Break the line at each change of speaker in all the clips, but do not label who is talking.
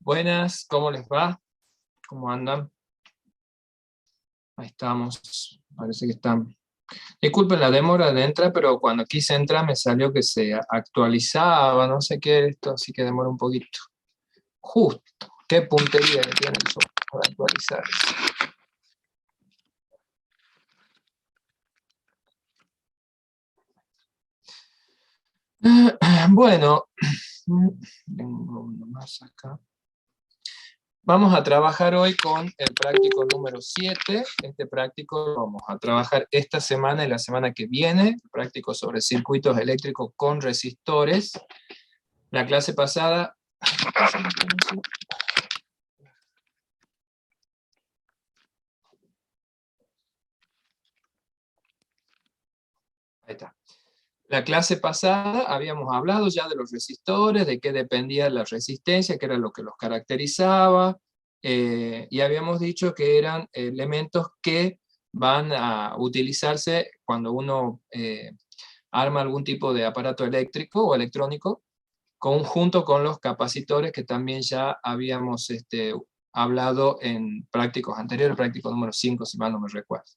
Buenas, ¿cómo les va? ¿Cómo andan? Ahí estamos, parece que están. Disculpen la demora de entrar, pero cuando quise entrar me salió que se actualizaba, no sé qué es esto, así que demora un poquito. Justo, qué puntería que tiene el software para actualizar. Bueno, tengo uno más acá. Vamos a trabajar hoy con el práctico número 7. Este práctico lo vamos a trabajar esta semana y la semana que viene. Práctico sobre circuitos eléctricos con resistores. La clase pasada... Ahí está. La clase pasada habíamos hablado ya de los resistores, de qué dependía la resistencia, qué era lo que los caracterizaba, y habíamos dicho que eran elementos que van a utilizarse cuando uno arma algún tipo de aparato eléctrico o electrónico, conjunto con los capacitores que también ya habíamos hablado en prácticos anteriores, práctico número 5, si mal no me recuerdo.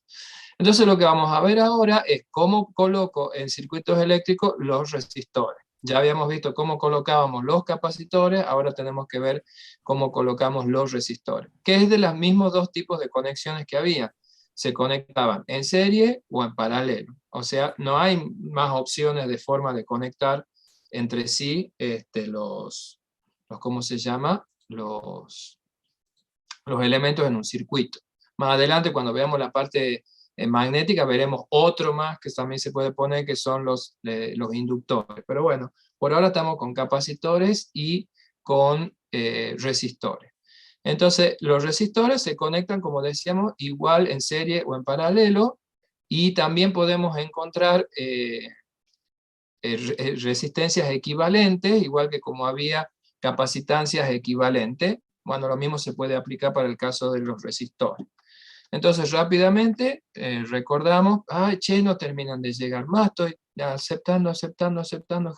Entonces lo que vamos a ver ahora es cómo coloco en circuitos eléctricos los resistores. Ya habíamos visto cómo colocábamos los capacitores, ahora tenemos que ver cómo colocamos los resistores, que es de los mismos dos tipos de conexiones que había. Se conectaban en serie o en paralelo. O sea, no hay más opciones de forma de conectar entre sí ¿cómo se llama? Los elementos en un circuito. Más adelante, cuando veamos la parte magnética, veremos otro más que también se puede poner, que son los inductores. Pero bueno, por ahora estamos con capacitores y con resistores. Entonces, los resistores se conectan, como decíamos, igual en serie o en paralelo, y también podemos encontrar resistencias equivalentes, igual que como había capacitancias equivalentes. Bueno, lo mismo se puede aplicar para el caso de los resistores. Entonces, rápidamente recordamos, ay, che, no terminan de llegar más, estoy aceptando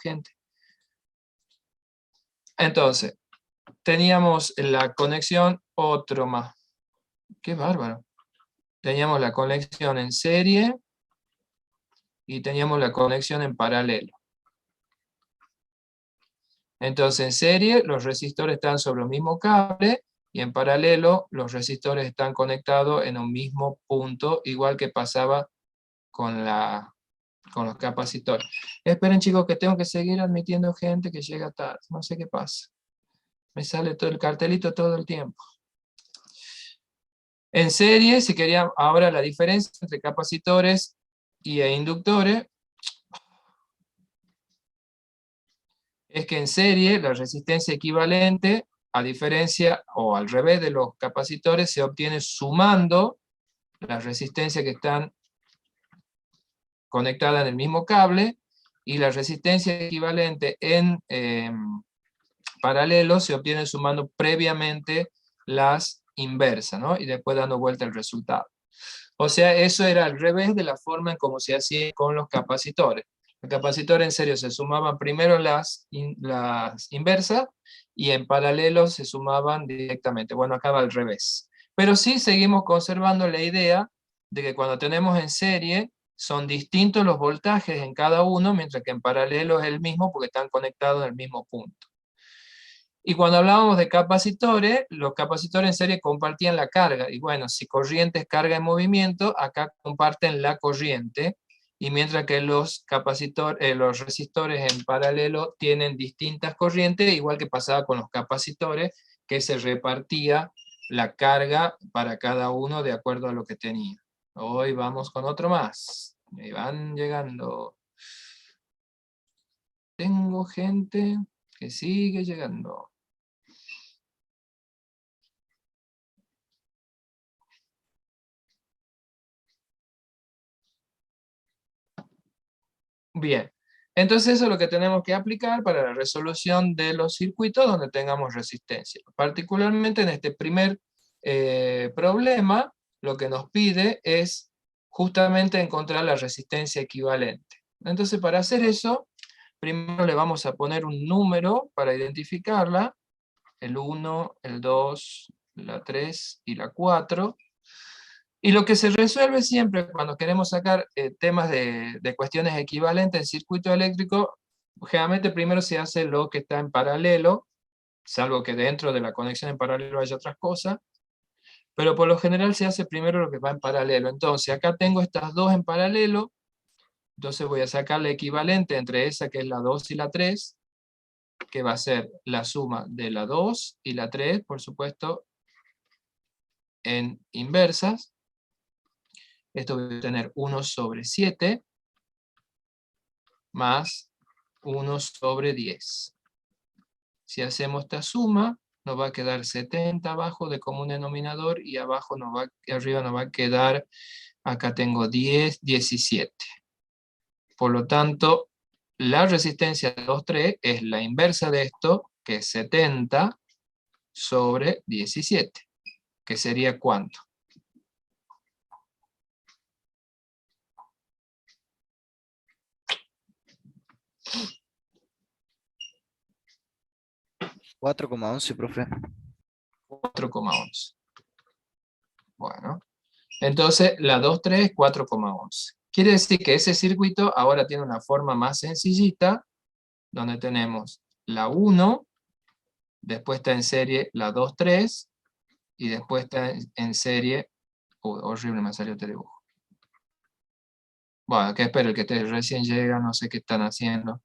gente. Entonces, teníamos la conexión, otro más. Qué bárbaro. Teníamos la conexión en serie y teníamos la conexión en paralelo. Entonces, en serie, los resistores están sobre el mismo cable, y en paralelo, los resistores están conectados en un mismo punto, igual que pasaba con los capacitores. Esperen, chicos, que tengo que seguir admitiendo gente que llega tarde. No sé qué pasa. Me sale todo el cartelito todo el tiempo. En serie, si quería ahora la diferencia entre capacitores y inductores, es que en serie la resistencia equivalente, a diferencia o al revés de los capacitores, se obtiene sumando las resistencias que están conectadas en el mismo cable, y la resistencia equivalente en paralelo se obtiene sumando previamente las inversas, ¿no? Y después dando vuelta el resultado. O sea, eso era al revés de la forma en cómo se hacía con los capacitores. Los capacitores en serio se sumaban primero las inversas, y en paralelo se sumaban directamente. Bueno, acá va al revés. Pero sí seguimos conservando la idea de que cuando tenemos en serie son distintos los voltajes en cada uno, mientras que en paralelo es el mismo porque están conectados en el mismo punto. Y cuando hablábamos de capacitores, los capacitores en serie compartían la carga. Y bueno, si corriente es carga en movimiento, acá comparten la corriente. Y mientras que los resistores en paralelo tienen distintas corrientes, igual que pasaba con los capacitores, que se repartía la carga para cada uno de acuerdo a lo que tenía. Hoy vamos con otro más. Me van llegando. Tengo gente que sigue llegando. Bien, entonces eso es lo que tenemos que aplicar para la resolución de los circuitos donde tengamos resistencia. Particularmente en este primer problema, lo que nos pide es justamente encontrar la resistencia equivalente. Entonces, para hacer eso, primero le vamos a poner un número para identificarla. el 1, el 2, la 3 y la 4. Y lo que se resuelve siempre cuando queremos sacar temas de cuestiones equivalentes en circuito eléctrico, generalmente primero se hace lo que está en paralelo, salvo que dentro de la conexión en paralelo haya otras cosas, pero por lo general se hace primero lo que va en paralelo. Entonces acá tengo estas dos en paralelo, entonces voy a sacar la equivalente entre esa que es la 2 y la 3, que va a ser la suma de la 2 y la 3, por supuesto, en inversas. Esto voy a tener 1 sobre 7 más 1 sobre 10. Si hacemos esta suma, nos va a quedar 70 abajo de común denominador y abajo arriba nos va a quedar, acá tengo 10, 17. Por lo tanto, la resistencia de 2,3 es la inversa de esto, que es 70 sobre 17, que sería ¿cuánto?
$4,11, profe.
4,11. Bueno, entonces la 2,3 es 4,11. Quiere decir que ese circuito ahora tiene una forma más sencillita, donde tenemos la 1, después está en serie la 2,3, y después está en serie... horrible me salió este dibujo. Bueno, que espero, el que recién llega, no sé qué están haciendo.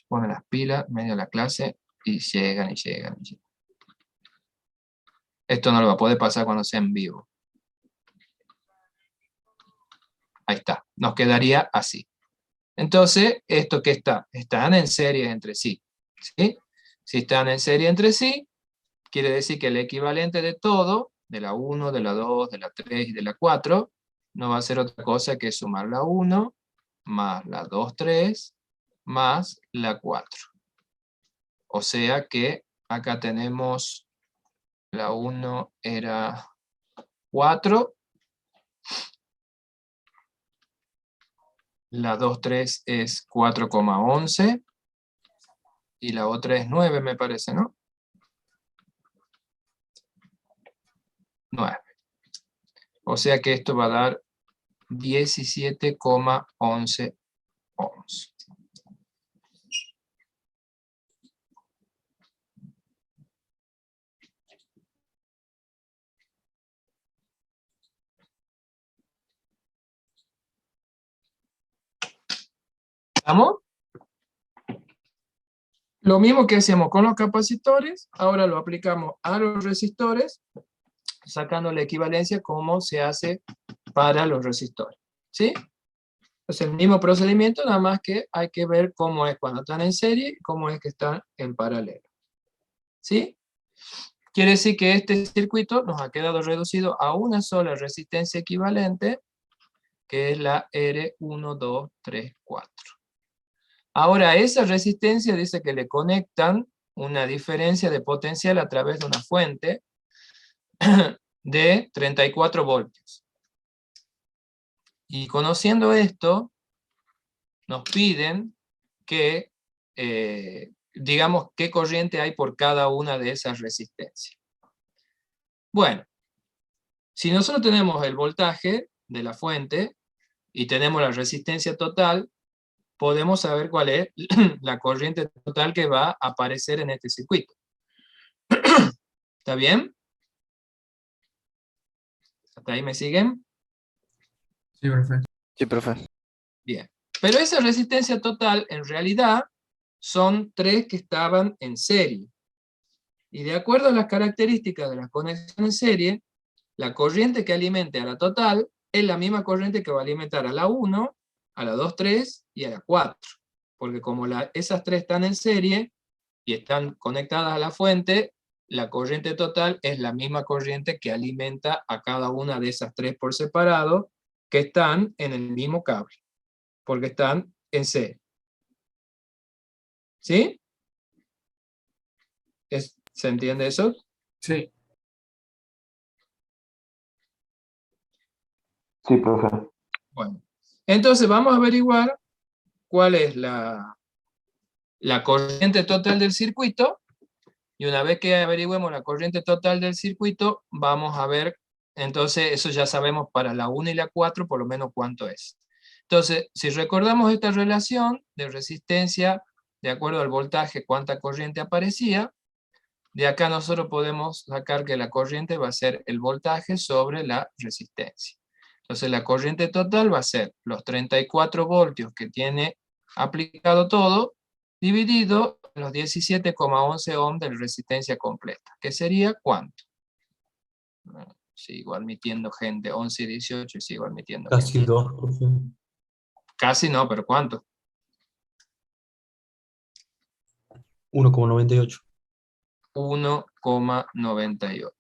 Ponen las pilas, medio de la clase, y llegan y llegan y llegan. Esto no lo va a poder pasar cuando sea en vivo. Ahí está, nos quedaría así. Entonces, ¿esto qué está? Están en serie entre sí, ¿sí? Si están en serie entre sí, quiere decir que el equivalente de todo, de la 1, de la 2, de la 3 y de la 4, no va a ser otra cosa que sumar la 1, más la 2, 3, más la 4. O sea que acá tenemos, la 1 era 4, la 2, 3 es 4,11, y la otra es 9, me parece, ¿no? 9. O sea que esto va a dar 17,11 ohms. ¿Estamos? Lo mismo que hacíamos con los capacitores, ahora lo aplicamos a los resistores, sacando la equivalencia como se hace para los resistores. ¿Sí? Es el mismo procedimiento, nada más que hay que ver cómo es cuando están en serie y cómo es que están en paralelo. ¿Sí? Quiere decir que este circuito nos ha quedado reducido a una sola resistencia equivalente, que es la R1, 2, 3, 4. Ahora, a esa resistencia dice que le conectan una diferencia de potencial a través de una fuente de 34 voltios. Y conociendo esto, nos piden que, digamos, qué corriente hay por cada una de esas resistencias. Bueno, si nosotros tenemos el voltaje de la fuente y tenemos la resistencia total, podemos saber cuál es la corriente total que va a aparecer en este circuito. ¿Está bien? ¿Hasta ahí me siguen?
Sí, profe.
Sí, profe.
Bien. Pero esa resistencia total, en realidad, son 3 que estaban en serie. Y de acuerdo a las características de la conexión en serie, la corriente que alimente a la total es la misma corriente que va a alimentar a la 1, a la 2, 3 y a la 4. Porque como esas 3 están en serie y están conectadas a la fuente, la corriente total es la misma corriente que alimenta a cada una de esas 3 por separado, que están en el mismo cable, porque están en serie. ¿Sí? ¿Se entiende eso?
Sí.
Sí, profe.
Bueno, entonces vamos a averiguar cuál es la corriente total del circuito, Y una vez que averigüemos la corriente total del circuito, vamos a ver, entonces eso ya sabemos para la 1 y la 4 por lo menos cuánto es. Entonces, si recordamos esta relación de resistencia, de acuerdo al voltaje, cuánta corriente aparecía, de acá nosotros podemos sacar que la corriente va a ser el voltaje sobre la resistencia. Entonces la corriente total va a ser los 34 voltios que tiene aplicado todo, dividido en los 17,11 ohms de resistencia completa. ¿Qué sería cuánto? Sigo admitiendo gente, 11 y 18 y sigo admitiendo
Casi
gente.
2, profe.
Casi no, pero ¿cuánto?
1,98.
1,98.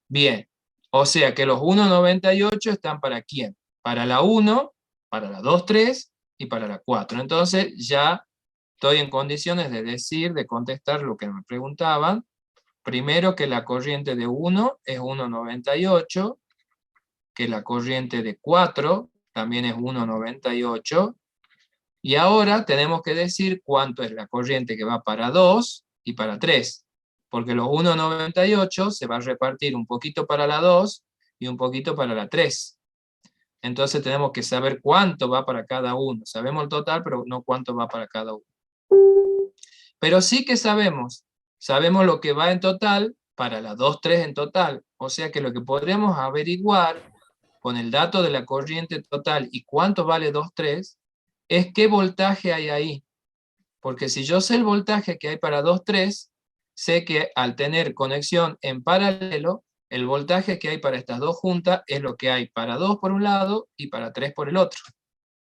Bien, o sea que los 1,98 están para quién? Para la 1, para la 2, 3 y para la 4. Entonces ya estoy en condiciones de decir, de contestar lo que me preguntaban. Primero que la corriente de 1 es 1,98, que la corriente de 4 también es 1,98, y ahora tenemos que decir cuánto es la corriente que va para 2 y para 3, porque los 1,98 se va a repartir un poquito para la 2 y un poquito para la 3. Entonces tenemos que saber cuánto va para cada uno. Sabemos el total, pero no cuánto va para cada uno. Pero sí que sabemos lo que va en total para la 2, 3 en total. O sea que lo que podremos averiguar con el dato de la corriente total y cuánto vale 2, 3, es qué voltaje hay ahí. Porque si yo sé el voltaje que hay para 2, 3, sé que al tener conexión en paralelo, el voltaje que hay para estas dos juntas es lo que hay para 2 por un lado y para 3 por el otro.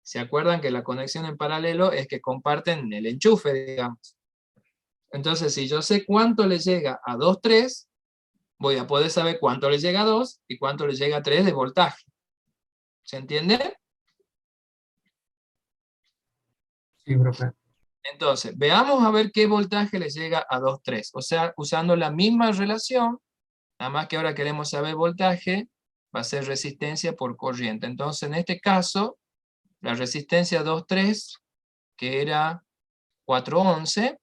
¿Se acuerdan que la conexión en paralelo es que comparten el enchufe, digamos? Entonces, si yo sé cuánto le llega a 2, 3, voy a poder saber cuánto le llega a 2 y cuánto le llega a 3 de voltaje. ¿Se entiende?
Sí, profe.
Entonces, veamos a ver qué voltaje le llega a 2, 3. O sea, usando la misma relación, nada más que ahora queremos saber voltaje, va a ser resistencia por corriente. Entonces, en este caso, la resistencia 2, 3, que era 411,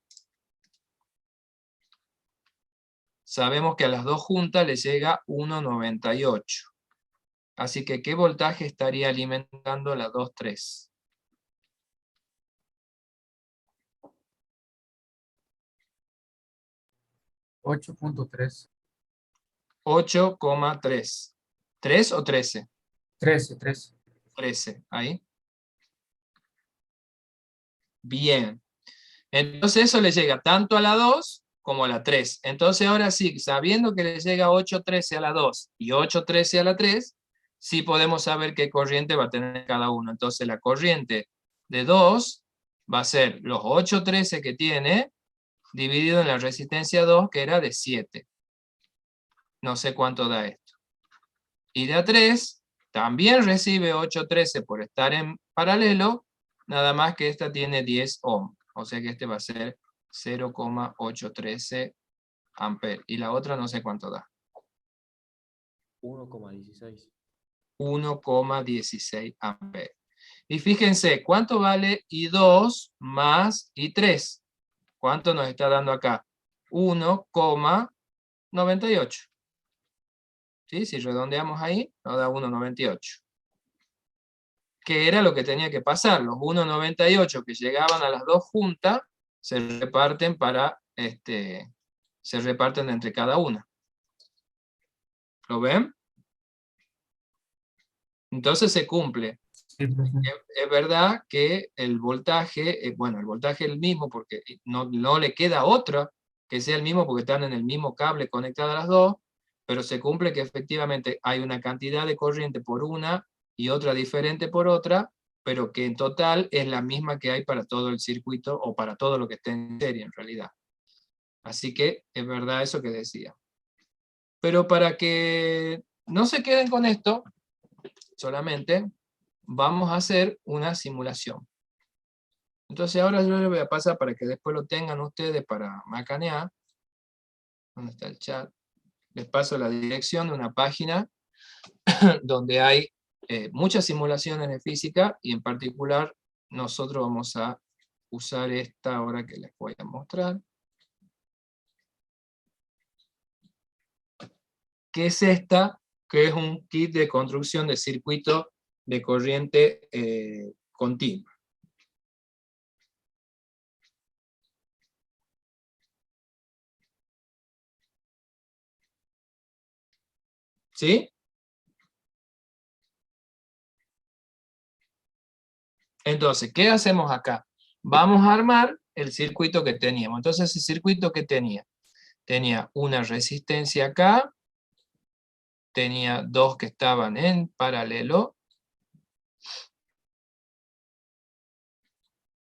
sabemos que a las dos juntas le llega 1,98. Así que, ¿qué voltaje estaría alimentando la 2, 3?
8,3.
8,3. ¿3 o 13?
13.
13, ahí. Bien. Entonces eso le llega tanto a la 2 como a la 3. Entonces ahora sí, sabiendo que le llega 8,13 a la 2 y 8,13 a la 3, sí podemos saber qué corriente va a tener cada uno. Entonces la corriente de 2 va a ser los 8,13 que tiene, dividido en la resistencia 2, que era de 7. No sé cuánto da esto. Y de a 3 también recibe 8,13 por estar en paralelo, nada más que esta tiene 10 ohms. O sea que este va a ser 0,813 amperes. Y la otra no sé cuánto da.
1,16.
1,16 amperes. Y fíjense, ¿cuánto vale I2 más I3? ¿Cuánto nos está dando acá? 1,98. ¿Sí? Si redondeamos ahí, nos da 1,98. Que era lo que tenía que pasar. Los 1,98 que llegaban a las dos juntas se reparten se reparten entre cada una. ¿Lo ven? Entonces se cumple.
Sí, profe.
Es verdad que el voltaje, bueno, el voltaje es el mismo porque no le queda otra que sea el mismo porque están en el mismo cable conectadas las dos, pero se cumple que efectivamente hay una cantidad de corriente por una y otra diferente por otra, pero que en total es la misma que hay para todo el circuito o para todo lo que esté en serie en realidad. Así que es verdad eso que decía. Pero para que no se queden con esto, solamente vamos a hacer una simulación. Entonces ahora yo les voy a pasar para que después lo tengan ustedes para macanear. ¿Dónde está el chat? Les paso la dirección de una página donde hay muchas simulaciones de física y en particular nosotros vamos a usar esta ahora que les voy a mostrar. que es esta, que es un kit de construcción de circuito de corriente continua. ¿Sí? Entonces, ¿qué hacemos acá? Vamos a armar el circuito que teníamos. Entonces, el circuito que tenía una resistencia acá, tenía dos que estaban en paralelo,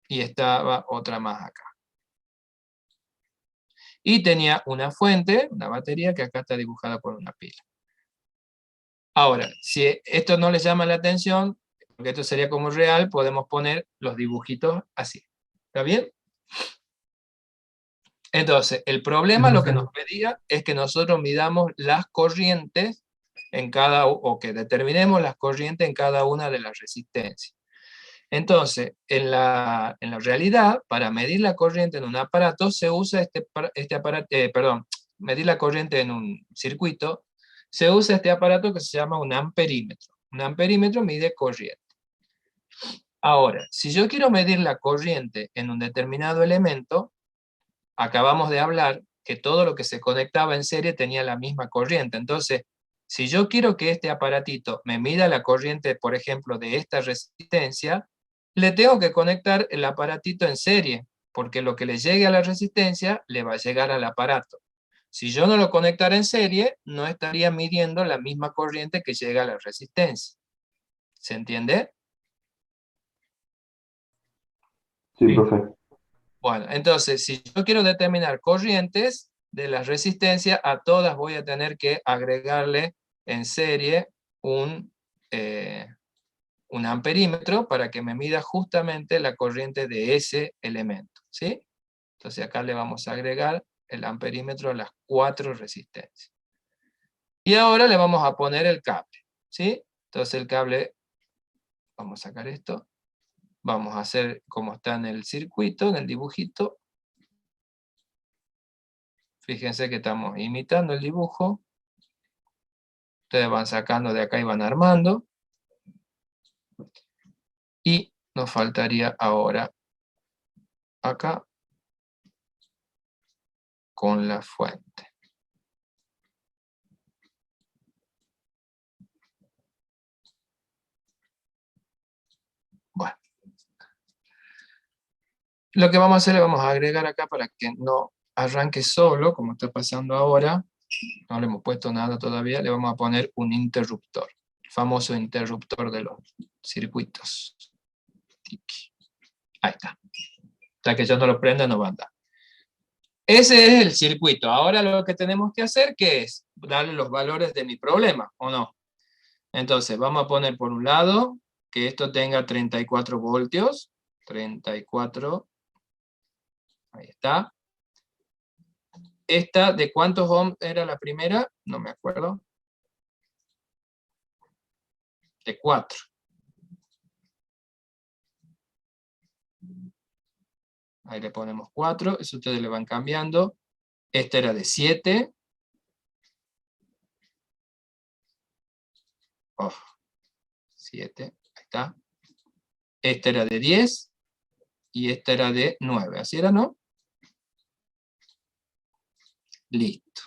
y estaba otra más acá. Y tenía una fuente, una batería, que acá está dibujada por una pila. Ahora, si esto no les llama la atención, porque esto sería como real, podemos poner los dibujitos así. ¿Está bien? Entonces, el problema lo que nos pedía es que nosotros midamos las corrientes en cada, o que determinemos las corrientes en cada una de las resistencias. Entonces, en la realidad, para medir la corriente en un aparato, se usa medir la corriente en un circuito, se usa este aparato que se llama un amperímetro. Un amperímetro mide corriente. Ahora, si yo quiero medir la corriente en un determinado elemento, acabamos de hablar que todo lo que se conectaba en serie tenía la misma corriente. Entonces, si yo quiero que este aparatito me mida la corriente, por ejemplo, de esta resistencia, le tengo que conectar el aparatito en serie, porque lo que le llegue a la resistencia le va a llegar al aparato. Si yo no lo conectara en serie, no estaría midiendo la misma corriente que llega a la resistencia. ¿Se entiende?
Sí, profe.
Bueno, entonces, si yo quiero determinar corrientes de las resistencias, a todas voy a tener que agregarle en serie un amperímetro para que me mida justamente la corriente de ese elemento, ¿sí? Entonces acá le vamos a agregar el amperímetro a las 4 resistencias. Y ahora le vamos a poner el cable, ¿sí? Entonces el cable, vamos a sacar esto, vamos a hacer como está en el circuito, en el dibujito. Fíjense que estamos imitando el dibujo. Ustedes van sacando de acá y van armando. Y nos faltaría ahora acá con la fuente. Bueno. Lo que vamos a hacer, le vamos a agregar acá para que no arranque solo, como está pasando ahora. No le hemos puesto nada todavía. Le vamos a poner un interruptor. El famoso interruptor de los circuitos. Ahí está. Hasta que yo no lo prenda, no va a andar. Ese es el circuito. Ahora lo que tenemos que hacer, ¿qué es? Darle los valores de mi problema, ¿o no? Entonces, vamos a poner por un lado que esto tenga 34 voltios. 34. Ahí está. Esta, ¿de cuántos ohms era la primera? No me acuerdo. De 4. Ahí le ponemos 4. Eso ustedes le van cambiando. Esta era de 7. Oh, 7. Ahí está. Esta era de 10. Y esta era de 9. ¿Así era, no? Listo.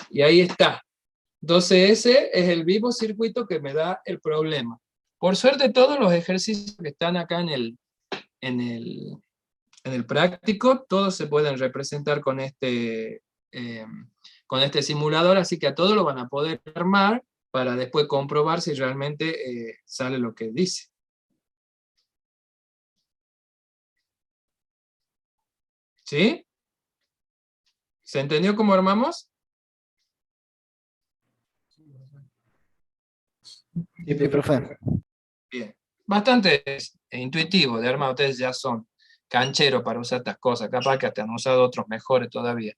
Y ahí está. 12S es el vivo circuito que me da el problema. Por suerte, todos los ejercicios que están acá en el práctico, todos se pueden representar con este simulador, así que a todos lo van a poder armar para después comprobar si realmente sale lo que dice. ¿Sí? ¿Se entendió cómo armamos?
Sí, profe.
Bien. Bastante intuitivo de armar. Ustedes ya son cancheros para usar estas cosas. Capaz que hasta han usado otros mejores todavía.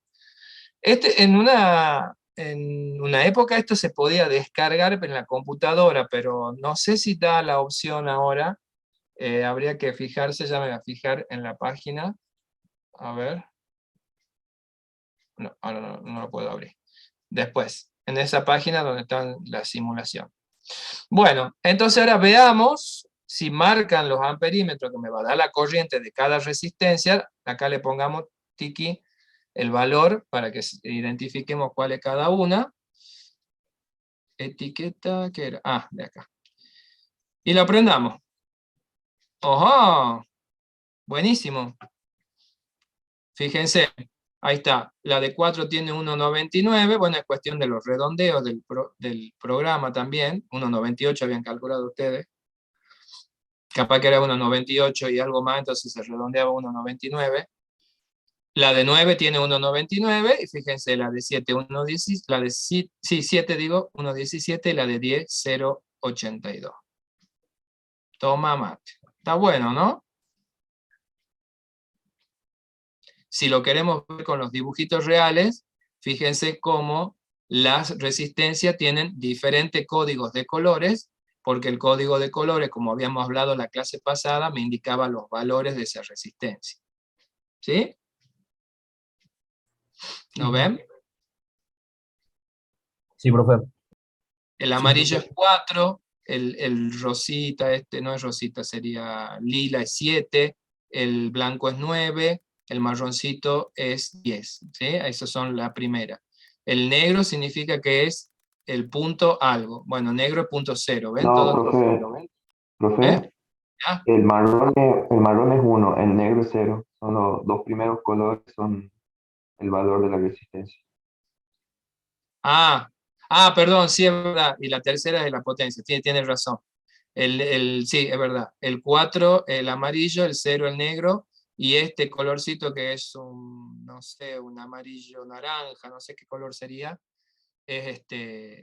En una época esto se podía descargar en la computadora, pero no sé si da la opción ahora. Habría que fijarse, ya me voy a fijar en la página. A ver. No, ahora no lo puedo abrir. Después. en esa página donde está la simulación. Bueno, entonces ahora veamos si marcan los amperímetros que me va a dar la corriente de cada resistencia. Acá le pongamos tiki el valor para que identifiquemos cuál es cada una. Etiqueta, ¿qué era? Ah, de acá. Y lo aprendamos. ¡Ojo! Buenísimo. Fíjense, ahí está. La de 4 tiene 1,99. Bueno, es cuestión de los redondeos del programa también. 1,98 habían calculado ustedes. Capaz que era 1,98 y algo más, entonces se redondeaba 1,99. La de 9 tiene 1,99 y fíjense, la de 7, 1,17, la de 7 digo, 1,17 y la de 10, 0,82. Toma mate. Está bueno, ¿no? Si lo queremos ver con los dibujitos reales, fíjense cómo las resistencias tienen diferentes códigos de colores, porque el código de colores, como habíamos hablado en la clase pasada, me indicaba los valores de esa resistencia. ¿Sí? ¿Lo ven?
Sí, profe.
El amarillo es 4, el rosita, no es rosita, sería lila es 7, el blanco es 9, el marroncito es 10. ¿Sí? Esas son la primera. El negro significa que es el punto algo. Bueno, negro es punto 0. ¿Ven?
No,
Todo
profe,
¿Eh? ¿Ya?
el marrón es 1, el negro es 0. Son los dos primeros colores, son el valor de la resistencia.
Perdón, sí es verdad. Y la tercera es la potencia. Tiene razón. Sí, es verdad. El 4, el amarillo, el 0, el negro, y este colorcito que es no sé, un amarillo naranja, no sé qué color sería, es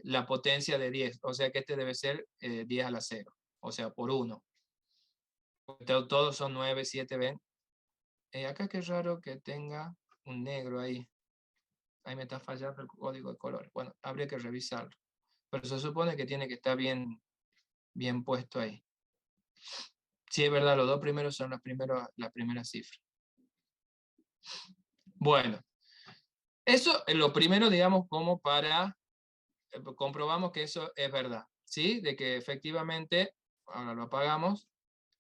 la potencia de 10. O sea que este debe ser 10 a la 0. O sea, por 1. Todos son 9, 7, ¿ven? Acá qué raro que tenga un negro ahí. Ahí me está fallando el código de colores. Bueno, habría que revisarlo. Pero se supone que tiene que estar bien puesto ahí. Sí, es verdad, los dos primeros son la primera cifra. Bueno, eso es lo primero, digamos, como para comprobamos que eso es verdad, ¿sí? De que efectivamente, ahora lo apagamos,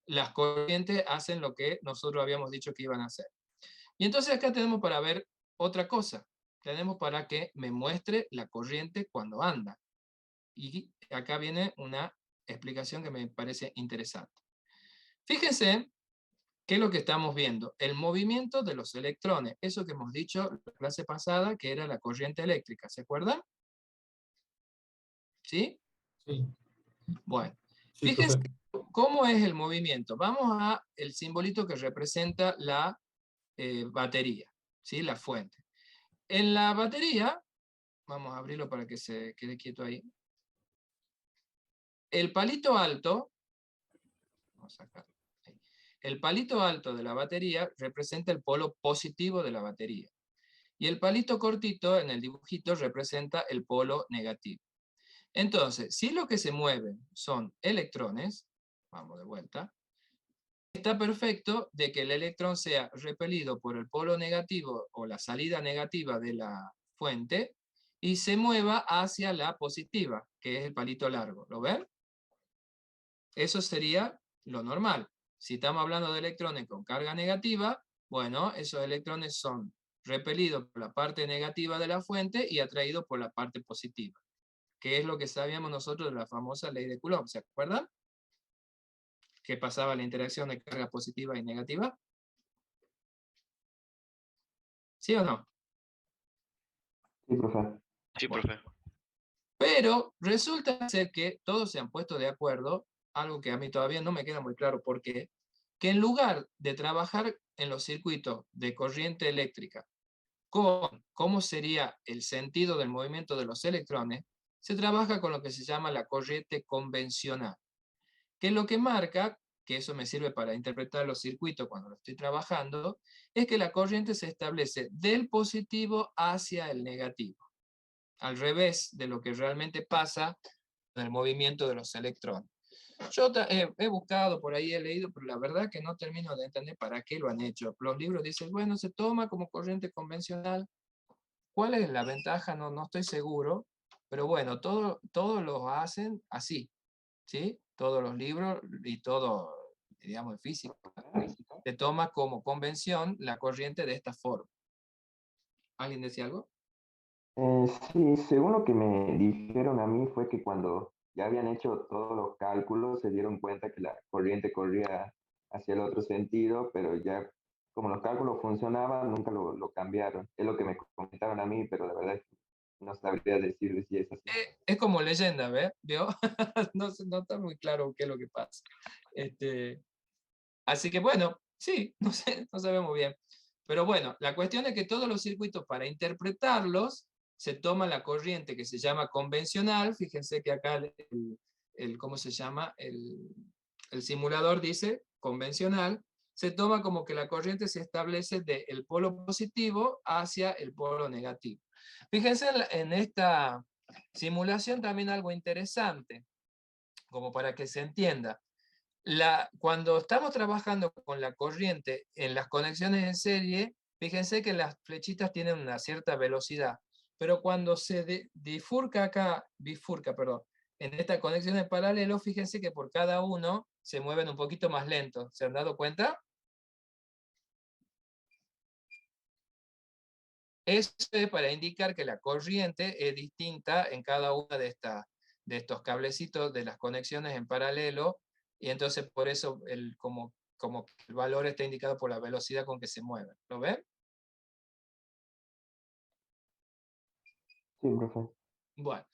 las corrientes hacen lo que nosotros habíamos dicho que iban a hacer. Y entonces acá tenemos para ver otra cosa. Tenemos para que me muestre la corriente cuando anda. Y acá viene una explicación que me parece interesante. Fíjense qué es lo que estamos viendo. El movimiento de los electrones. Eso que hemos dicho en la clase pasada, que era la corriente eléctrica. ¿Se acuerdan? ¿Sí?
Sí.
Bueno.
Sí,
Fíjense
profe.
cómo es el movimiento. Vamos a el simbolito que representa la batería, ¿sí? La fuente. En la batería, vamos a abrirlo para que se quede quieto ahí. El palito alto, vamos a sacarlo. El palito alto de la batería representa el polo positivo de la batería. Y el palito cortito en el dibujito representa el polo negativo. Entonces, si lo que se mueven son electrones, vamos de vuelta, está perfecto de que el electrón sea repelido por el polo negativo o la salida negativa de la fuente y se mueva hacia la positiva, que es el palito largo. ¿Lo ven? Eso sería lo normal. Si estamos hablando de electrones con carga negativa, bueno, esos electrones son repelidos por la parte negativa de la fuente y atraídos por la parte positiva, que es lo que sabíamos nosotros de la famosa ley de Coulomb. ¿Se acuerdan? ¿Qué pasaba la interacción de carga positiva y negativa? ¿Sí o no?
Sí, profe.
Sí,
Bueno,
profe.
pero resulta ser que todos se han puesto de acuerdo, algo que a mí todavía no me queda muy claro por qué, que en lugar de trabajar en los circuitos de corriente eléctrica con cómo sería el sentido del movimiento de los electrones, se trabaja con lo que se llama la corriente convencional, que lo que marca, que eso me sirve para interpretar los circuitos cuando lo estoy trabajando, es que la corriente se establece del positivo hacia el negativo, al revés de lo que realmente pasa en el movimiento de los electrones. Yo he buscado por ahí, he leído, pero la verdad que no termino de entender para qué lo han hecho. Los libros dicen, bueno, se toma como corriente convencional. ¿Cuál es la ventaja? No estoy seguro, Pero bueno, todos los hacen así, ¿sí? Todos los libros y todo, digamos, en física, se toma como convención la corriente de esta forma. ¿Alguien decía algo?
Sí, según lo que me dijeron a mí fue que cuando ya habían hecho todos los cálculos se dieron cuenta que la corriente corría hacia el otro sentido, pero ya como los cálculos funcionaban, nunca lo cambiaron. Es lo que me comentaron a mí, pero la verdad es que no sabría decir si es así.
Es como leyenda, ¿ves? ¿Vio? No, no está muy claro qué es lo que pasa. Así que bueno, sí, no sé, no sabemos bien. Pero bueno, la cuestión es que todos los circuitos, para interpretarlos, se toma la corriente que se llama convencional. Fíjense que acá ¿cómo se llama? El simulador dice convencional. Se toma como que la corriente se establece del polo positivo hacia el polo negativo. Fíjense en esta simulación también algo interesante, como para que se entienda. Cuando estamos trabajando con la corriente en las conexiones en serie, fíjense que las flechitas tienen una cierta velocidad, pero cuando se bifurca, perdón, en esta conexión en paralelo, fíjense que por cada uno se mueven un poquito más lentos. ¿Se han dado cuenta? Eso es para indicar que la corriente es distinta en cada una de estos cablecitos de las conexiones en paralelo, y entonces por eso como el valor está indicado por la velocidad con que se mueven. ¿Lo ven?
Sí, profe.
Bueno,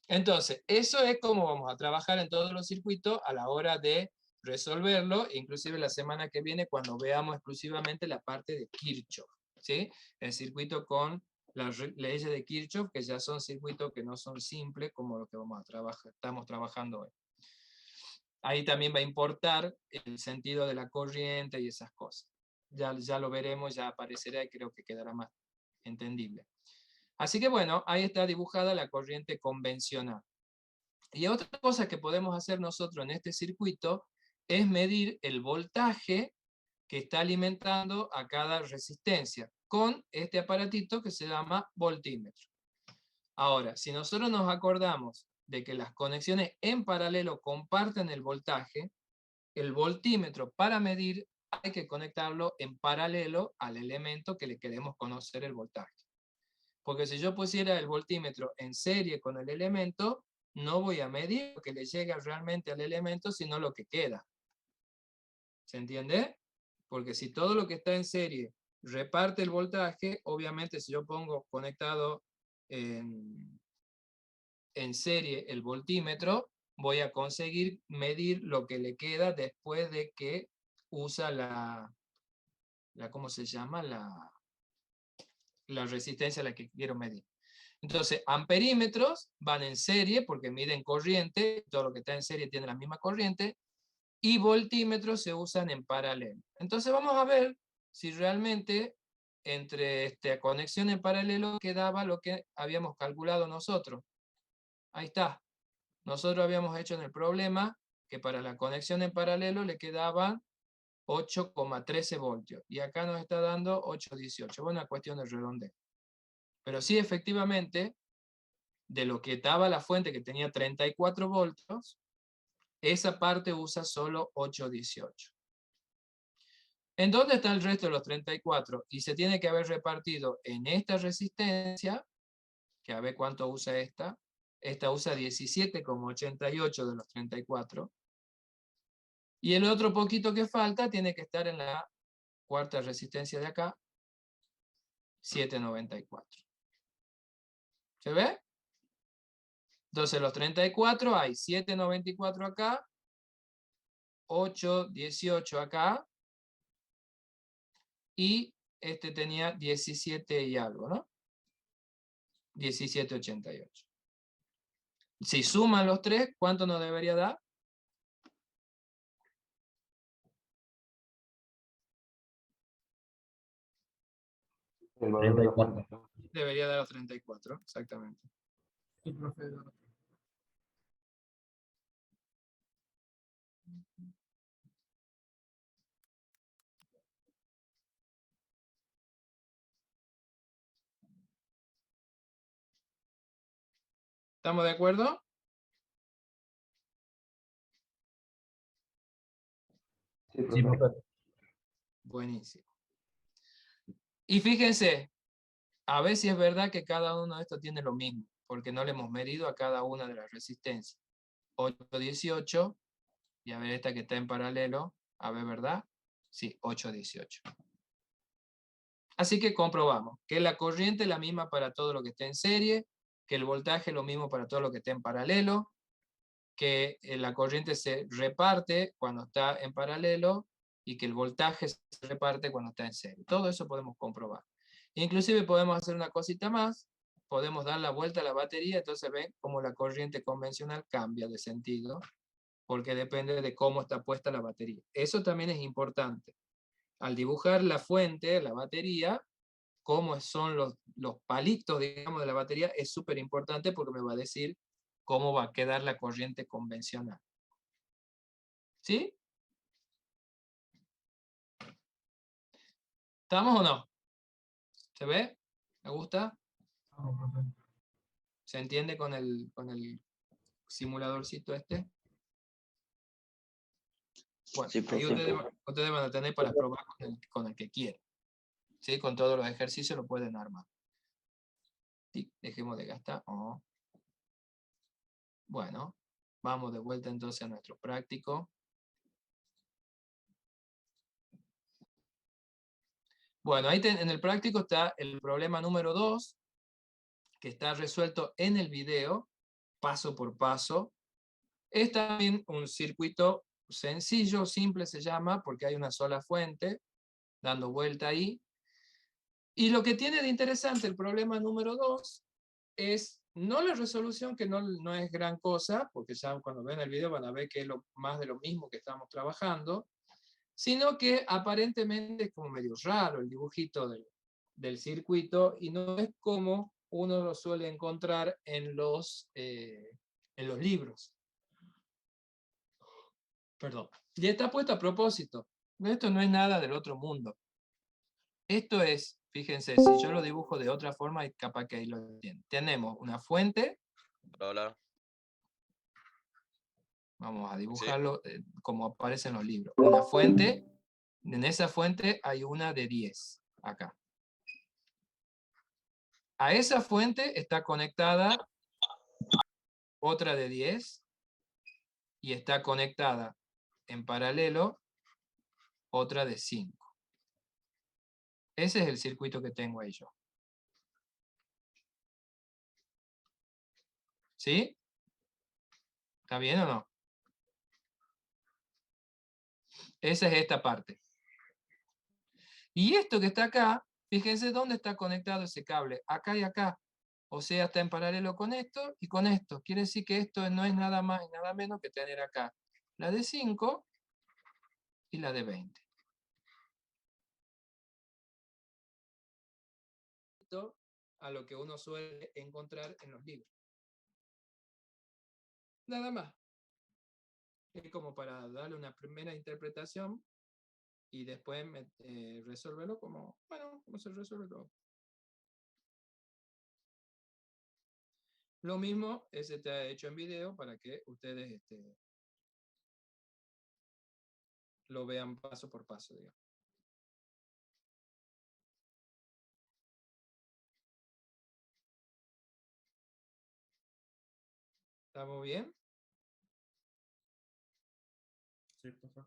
entonces eso es como vamos a trabajar en todos los circuitos a la hora de resolverlo, inclusive la semana que viene cuando veamos exclusivamente la parte de Kirchhoff, ¿sí? El circuito con las leyes de Kirchhoff, que ya son circuitos que no son simples como los que estamos trabajando hoy. Ahí también va a importar el sentido de la corriente y esas cosas. Ya lo veremos, ya aparecerá y creo que quedará más entendible. Así que bueno, ahí está dibujada la corriente convencional. Y otra cosa que podemos hacer nosotros en este circuito es medir el voltaje que está alimentando a cada resistencia con este aparatito que se llama voltímetro. Ahora, si nosotros nos acordamos de que las conexiones en paralelo comparten el voltaje, el voltímetro para medir hay que conectarlo en paralelo al elemento que le queremos conocer el voltaje. Porque si yo pusiera el voltímetro en serie con el elemento, no voy a medir lo que le llega realmente al elemento, sino lo que queda. ¿Se entiende? Porque si todo lo que está en serie reparte el voltaje, obviamente si yo pongo conectado en serie el voltímetro, voy a conseguir medir lo que le queda después de que usa ¿cómo se llama? La resistencia a la que quiero medir. Entonces, amperímetros van en serie porque miden corriente, todo lo que está en serie tiene la misma corriente, y voltímetros se usan en paralelo. Entonces vamos a ver si realmente entre esta conexión en paralelo quedaba lo que habíamos calculado nosotros. Ahí está. Nosotros habíamos hecho en el problema que para la conexión en paralelo le quedaban 8,13 voltios. Y acá nos está dando 8,18. Bueno, una cuestión de redondeo. Pero sí, efectivamente, de lo que daba la fuente que tenía 34 voltios, esa parte usa solo 8,18. ¿En dónde está el resto de los 34? Y se tiene que haber repartido en esta resistencia, que a ver cuánto usa esta. Esta usa 17,88 de los 34. Y el otro poquito que falta tiene que estar en la cuarta resistencia de acá, 7,94. ¿Se ve? Entonces los 34 hay 7,94 acá, 8,18 acá, y este tenía 17 y algo, ¿no? 17,88. Si suman los tres, ¿cuánto nos debería dar?
El valor de la
34.
fuente.
Debería dar los 34, exactamente.
Sí, profe.
¿Estamos de acuerdo?
Sí,
Sí,
profe.
profe.
Buenísimo. Y fíjense, a ver si es verdad que cada uno de estos tiene lo mismo, porque no le hemos medido a cada una de las resistencias. 8,18, y a ver esta que está en paralelo, a ver, ¿verdad? Sí, 8,18. Así que comprobamos que la corriente es la misma para todo lo que esté en serie, que el voltaje es lo mismo para todo lo que esté en paralelo, que la corriente se reparte cuando está en paralelo y que el voltaje se reparte cuando está en serie. Todo eso podemos comprobar. Inclusive podemos hacer una cosita más, podemos dar la vuelta a la batería, entonces ven cómo la corriente convencional cambia de sentido, porque depende de cómo está puesta la batería. Eso también es importante. Al dibujar la fuente, la batería, cómo son los palitos, digamos, de la batería, es súper importante porque me va a decir cómo va a quedar la corriente convencional. ¿Sí? ¿Estamos o no? ¿Se ve? ¿Me gusta?
No, profe.
¿Se entiende con el simuladorcito este? Bueno,
Sí,
ahí
profe.
ustedes van a tener para probar con el que quieran. ¿Sí? Con todos los ejercicios lo pueden armar. Sí, dejemos de gastar. Oh. Bueno, vamos de vuelta entonces a nuestro práctico. Bueno, ahí en el práctico está el problema número 2, que está resuelto en el video, paso por paso. Es también un circuito sencillo, simple se llama, porque hay una sola fuente, dando vuelta ahí. Y lo que tiene de interesante el problema número 2 es no la resolución, que no es gran cosa, porque ya cuando ven el video van a ver que es más de lo mismo que estamos trabajando, sino que aparentemente es como medio raro el dibujito del circuito y no es como uno lo suele encontrar en los libros. Perdón. Y está puesto a propósito. Esto no es nada del otro mundo. Esto es, fíjense, si yo lo dibujo de otra forma, capaz que ahí lo entienden. Tenemos una fuente,
Hola.
vamos a
Sí.
dibujarlo como aparece en los libros. Una fuente, en esa fuente hay una de 10, acá. A esa fuente está conectada otra de 10 y está conectada en paralelo otra de 5. Ese es el circuito que tengo ahí yo. ¿Sí? ¿Está bien o no? Esa es esta parte. Y esto que está acá, fíjense dónde está conectado ese cable. Acá y acá. O sea, está en paralelo con esto y con esto. Quiere decir que esto no es nada más y nada menos que tener acá la de 5 y la de 20. Esto a lo que uno suele encontrar en los libros. Nada más. Es como para darle una primera interpretación y después resolverlo como, bueno, como se resuelve todo. Lo mismo, ese está hecho en video para que ustedes lo vean paso por paso, digamos. ¿Estamos bien?
Sí, profe.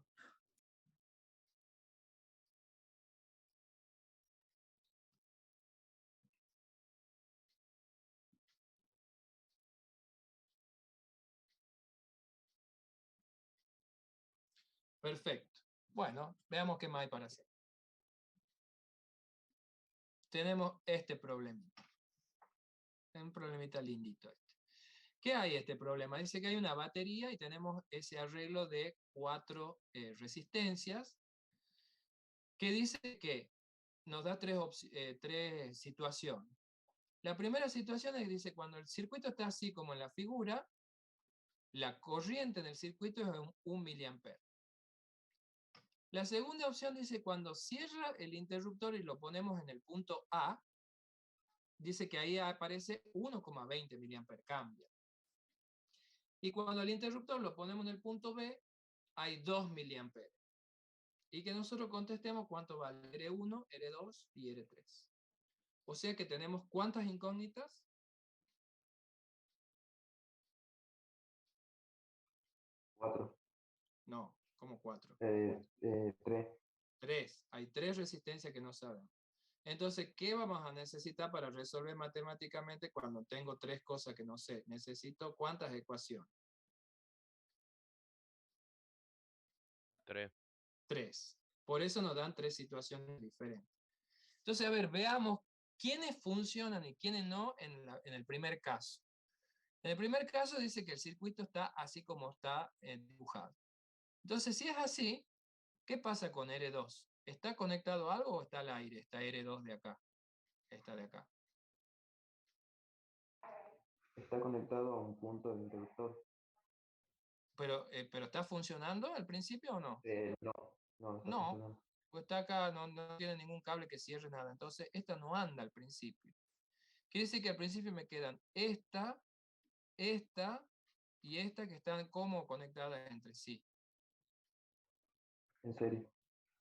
Perfecto. Bueno, veamos qué más hay para hacer. Tenemos este problemita. Un problemita lindito este. ¿Qué hay este problema? Dice que hay una batería y tenemos ese arreglo de 4 resistencias que dice que nos da tres situaciones. La primera situación es que dice cuando el circuito está así como en la figura, la corriente en el circuito es 1 miliampere. La segunda opción dice cuando cierra el interruptor y lo ponemos en el punto A, dice que ahí aparece 1,20 miliampere, cambia. Y cuando el interruptor lo ponemos en el punto B, hay 2 miliamperes. Y que nosotros contestemos cuánto vale R1, R2 y R3. O sea que tenemos ¿cuántas incógnitas?
4.
No, como 4.
3.
3. Hay 3 resistencias que no sabemos. Entonces, ¿qué vamos a necesitar para resolver matemáticamente cuando tengo 3 cosas que no sé? Necesito ¿cuántas ecuaciones?
3.
3. Por eso nos dan 3 situaciones diferentes. Entonces, a ver, veamos quiénes funcionan y quiénes no en el primer caso. En el primer caso dice que el circuito está así como está dibujado. Entonces, si es así, ¿qué pasa con R2? ¿Está conectado a algo o está al aire? Está R2 de acá. Esta de acá.
Está conectado a un punto del interruptor.
Pero ¿está funcionando al principio o no?
No, no está
No,
funcionando.
pues está acá, no tiene ningún cable que cierre nada. Entonces, esta no anda al principio. Quiere decir que al principio me quedan esta y esta que están como conectadas entre sí,
En serio.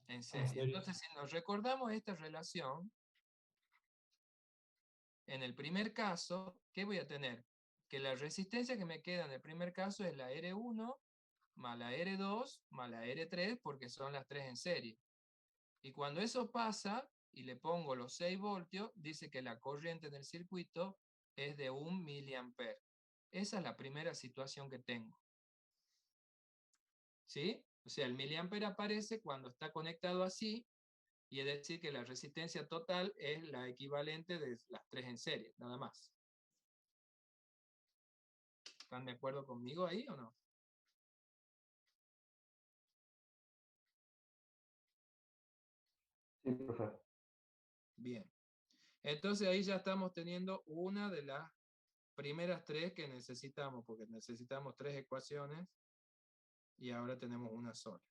en serie. Entonces, si nos recordamos esta relación, en el primer caso, ¿qué voy a tener? Que la resistencia que me queda en el primer caso es la R1 más la R2 más la R3, porque son las 3 en serie. Y cuando eso pasa, y le pongo los 6 voltios, dice que la corriente en el circuito es de 1 miliampere. Esa es la primera situación que tengo. ¿Sí? O sea, el miliampere aparece cuando está conectado así, y es decir que la resistencia total es la equivalente de las 3 en serie, nada más. ¿Están de acuerdo conmigo ahí o no?
Sí, profe.
Bien. Entonces ahí ya estamos teniendo una de las primeras 3 que necesitamos, porque necesitamos 3 ecuaciones y ahora tenemos una sola.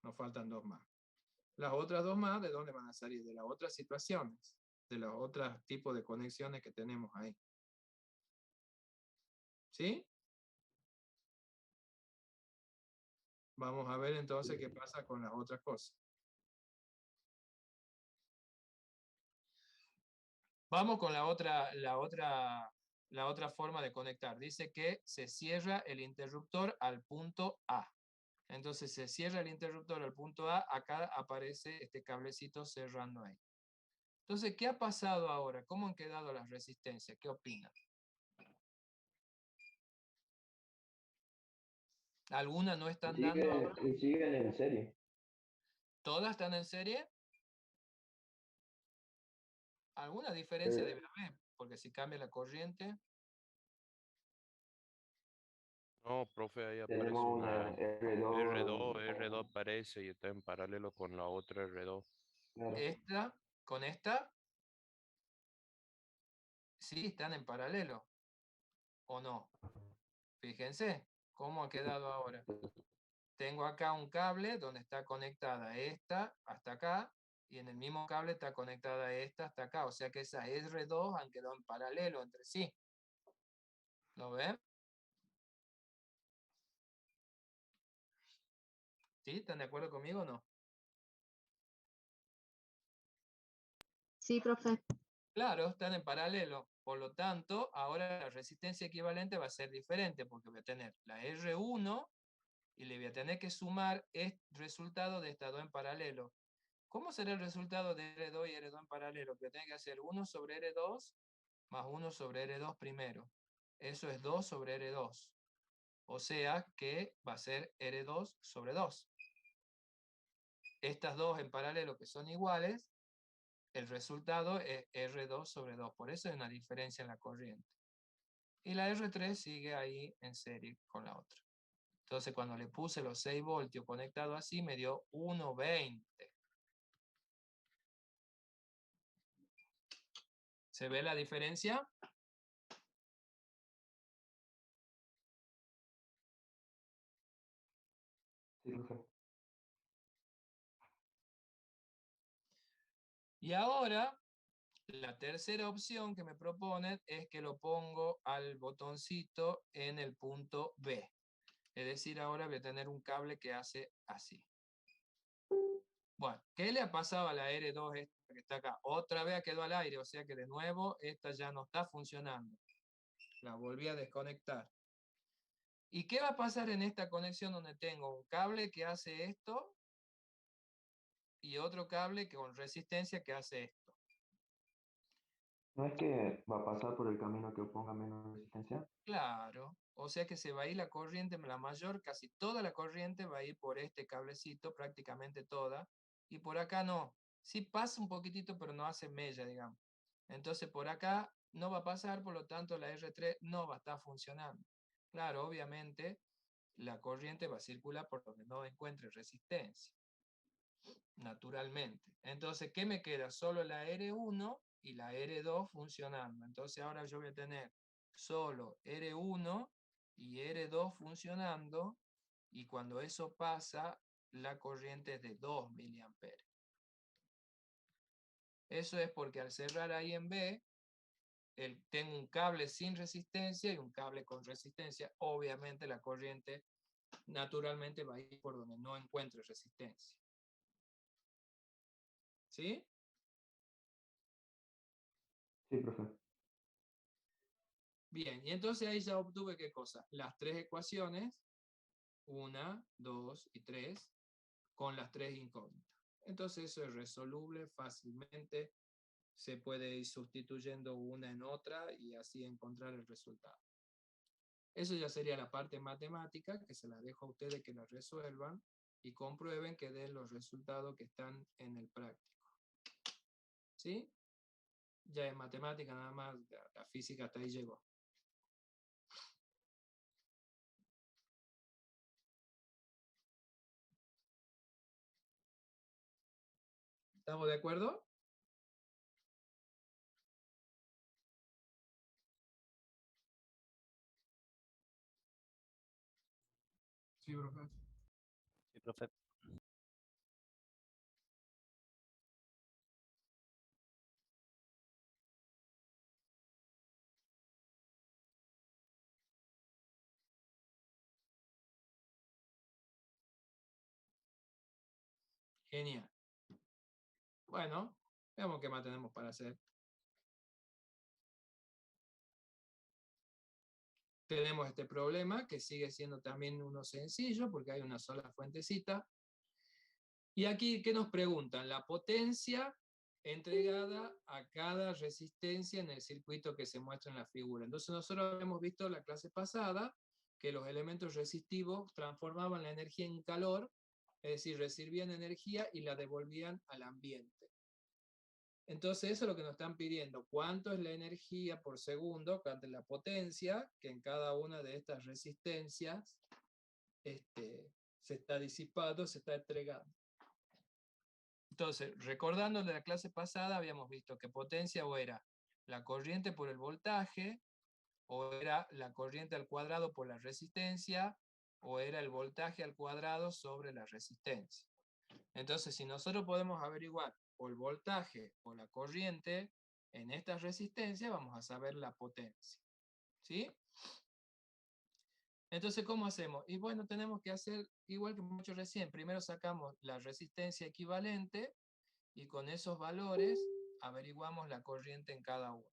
Nos faltan 2 más. Las otras 2 más, ¿de dónde van a salir? De las otras situaciones, de los otros tipos de conexiones que tenemos ahí. ¿Sí? Vamos a ver entonces qué pasa con las otras cosas. Vamos con la otra forma de conectar. Dice que se cierra el interruptor al punto A. Entonces se cierra el interruptor al punto A, acá aparece este cablecito cerrando ahí. Entonces, ¿qué ha pasado ahora? ¿Cómo han quedado las resistencias? ¿Qué opinan? ¿Algunas no están dando ahora?
Siguen en serie.
¿Todas están en serie? ¿Alguna diferencia
Eh,
debe haber? Porque si cambia la corriente,
No, profe, ahí aparece
Tenemos
una
una R2.
R2 aparece y está en paralelo con la otra R2.
Claro.
esta con esta, sí están en paralelo, ¿o no? Fíjense cómo ha quedado ahora. Tengo acá un cable donde está conectada esta hasta acá, y en el mismo cable está conectada esta hasta acá. O sea que esas R2 han quedado en paralelo entre sí. ¿Lo ven? ¿Sí? ¿Están de acuerdo conmigo o no?
Sí, profe.
Claro, están en paralelo. Por lo tanto, ahora la resistencia equivalente va a ser diferente, porque voy a tener la R1 y le voy a tener que sumar el resultado de estas dos en paralelo. ¿Cómo será el resultado de R2 y R2 en paralelo? Que tengo que hacer 1 sobre R2 más 1 sobre R2 primero. Eso es 2 sobre R2. O sea que va a ser R2 sobre 2. Estas dos en paralelo que son iguales, el resultado es R2 sobre 2. Por eso hay una diferencia en la corriente. Y la R3 sigue ahí en serie con la otra. Entonces cuando le puse los 6 voltios conectados así, me dio 1,20. ¿Se ve la diferencia?
Sí, profe.
Y ahora, La tercera opción que me proponen es que lo pongo al botoncito en el punto B. Es decir, ahora voy a tener un cable que hace así. Bueno, ¿qué le ha pasado a la R2 esta que está acá? Otra vez quedó al aire, o sea que de nuevo esta ya no está funcionando. La volví a desconectar. ¿Y qué va a pasar en esta conexión donde tengo un cable que hace esto y otro cable con resistencia que hace esto?
¿No es que va a pasar por el camino que oponga menos resistencia?
Claro, o sea que se va a ir la corriente, la mayor, casi toda la corriente va a ir por este cablecito, prácticamente toda, y por acá no. Sí pasa un poquitito, pero no hace mella, digamos. Entonces por acá no va a pasar, por lo tanto la R3 no va a estar funcionando. Claro, obviamente la corriente va a circular por donde no encuentre resistencia, naturalmente. Entonces, ¿qué me queda? Solo la R1 y la R2 funcionando. Entonces ahora yo voy a tener solo R1 y R2 funcionando, y cuando eso pasa, la corriente es de 2 miliamperes. Eso es porque al cerrar ahí en B, tengo un cable sin resistencia y un cable con resistencia. Obviamente la corriente naturalmente va a ir por donde no encuentre resistencia. ¿Sí?
Sí, profe.
Bien, y entonces ahí ya obtuve ¿qué cosa? Las tres ecuaciones, 1, 2 y 3, con las tres incógnitas. Entonces eso es resoluble fácilmente, se puede ir sustituyendo una en otra y así encontrar el resultado. Eso ya sería la parte matemática, que se la dejo a ustedes que la resuelvan y comprueben que den los resultados que están en el práctico. ¿Sí? Ya en matemática nada más, la física hasta ahí llegó. ¿Estamos de acuerdo?
Sí, profe.
Sí, profe.
Genial. Bueno, veamos qué más tenemos para hacer. Tenemos este problema que sigue siendo también uno sencillo porque hay una sola fuentecita. Y aquí, ¿qué nos preguntan? La potencia entregada a cada resistencia en el circuito que se muestra en la figura. Entonces nosotros hemos visto la clase pasada que los elementos resistivos transformaban la energía en calor, es decir, recibían energía y la devolvían al ambiente. Entonces eso es lo que nos están pidiendo. ¿Cuánto es la energía por segundo, cuánto es la potencia que en cada una de estas resistencias se está disipando, se está entregando? Entonces, recordando de la clase pasada, habíamos visto que potencia o era la corriente por el voltaje, o era la corriente al cuadrado por la resistencia, o era el voltaje al cuadrado sobre la resistencia. Entonces, si nosotros podemos averiguar o el voltaje o la corriente en esta resistencia, vamos a saber la potencia. ¿Sí? Entonces, ¿cómo hacemos? Y bueno, tenemos que hacer igual que hemos hecho recién. Primero sacamos la resistencia equivalente y con esos valores averiguamos la corriente en cada uno.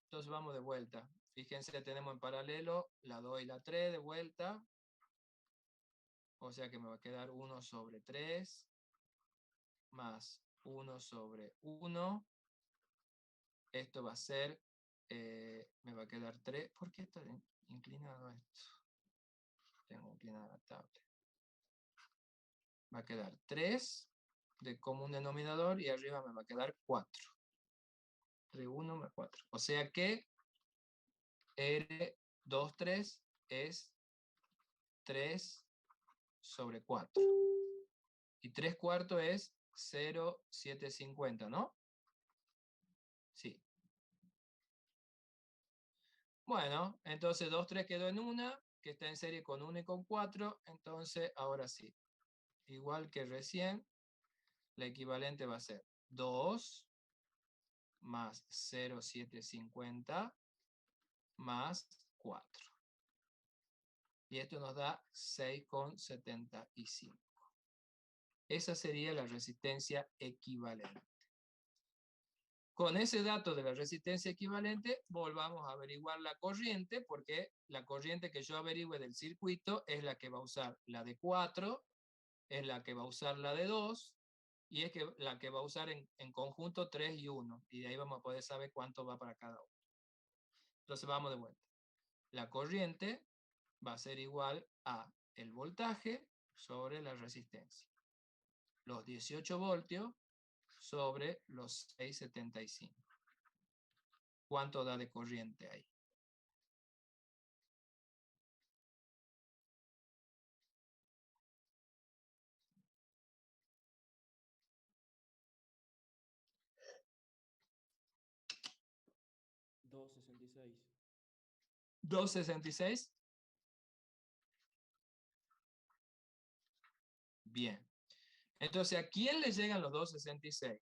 Entonces vamos de vuelta. Fíjense, tenemos en paralelo la 2 y la 3 de vuelta. O sea que me va a quedar 1 sobre 3 más 1 sobre 1. Esto va a ser, me va a quedar 3. ¿Por qué está inclinado esto? Tengo inclinada la tablet. Va a quedar 3 de común denominador y arriba me va a quedar 4. 3, 1 más 4. O sea que R23 es 3 sobre 4. Y 3 cuartos es 0,750, ¿no? Sí. Bueno, entonces 2, 3 quedó en una, que está en serie con 1 y con 4. Entonces, ahora sí. Igual que recién, la equivalente va a ser 2 más 0,750 más 4. Y esto nos da 6,75. Esa sería la resistencia equivalente. Con ese dato de la resistencia equivalente, volvamos a averiguar la corriente, porque la corriente que yo averigüe del circuito es la que va a usar la de 4, es la que va a usar la de 2, y es la que va a usar en conjunto 3 y 1. Y de ahí vamos a poder saber cuánto va para cada uno. Entonces vamos de vuelta. La corriente va a ser igual a el voltaje sobre la resistencia. Los 18 voltios sobre los 6,75. ¿Cuánto da de corriente ahí?
$2.66.
2,66. Bien. Entonces, ¿a quién le llegan los 2,66?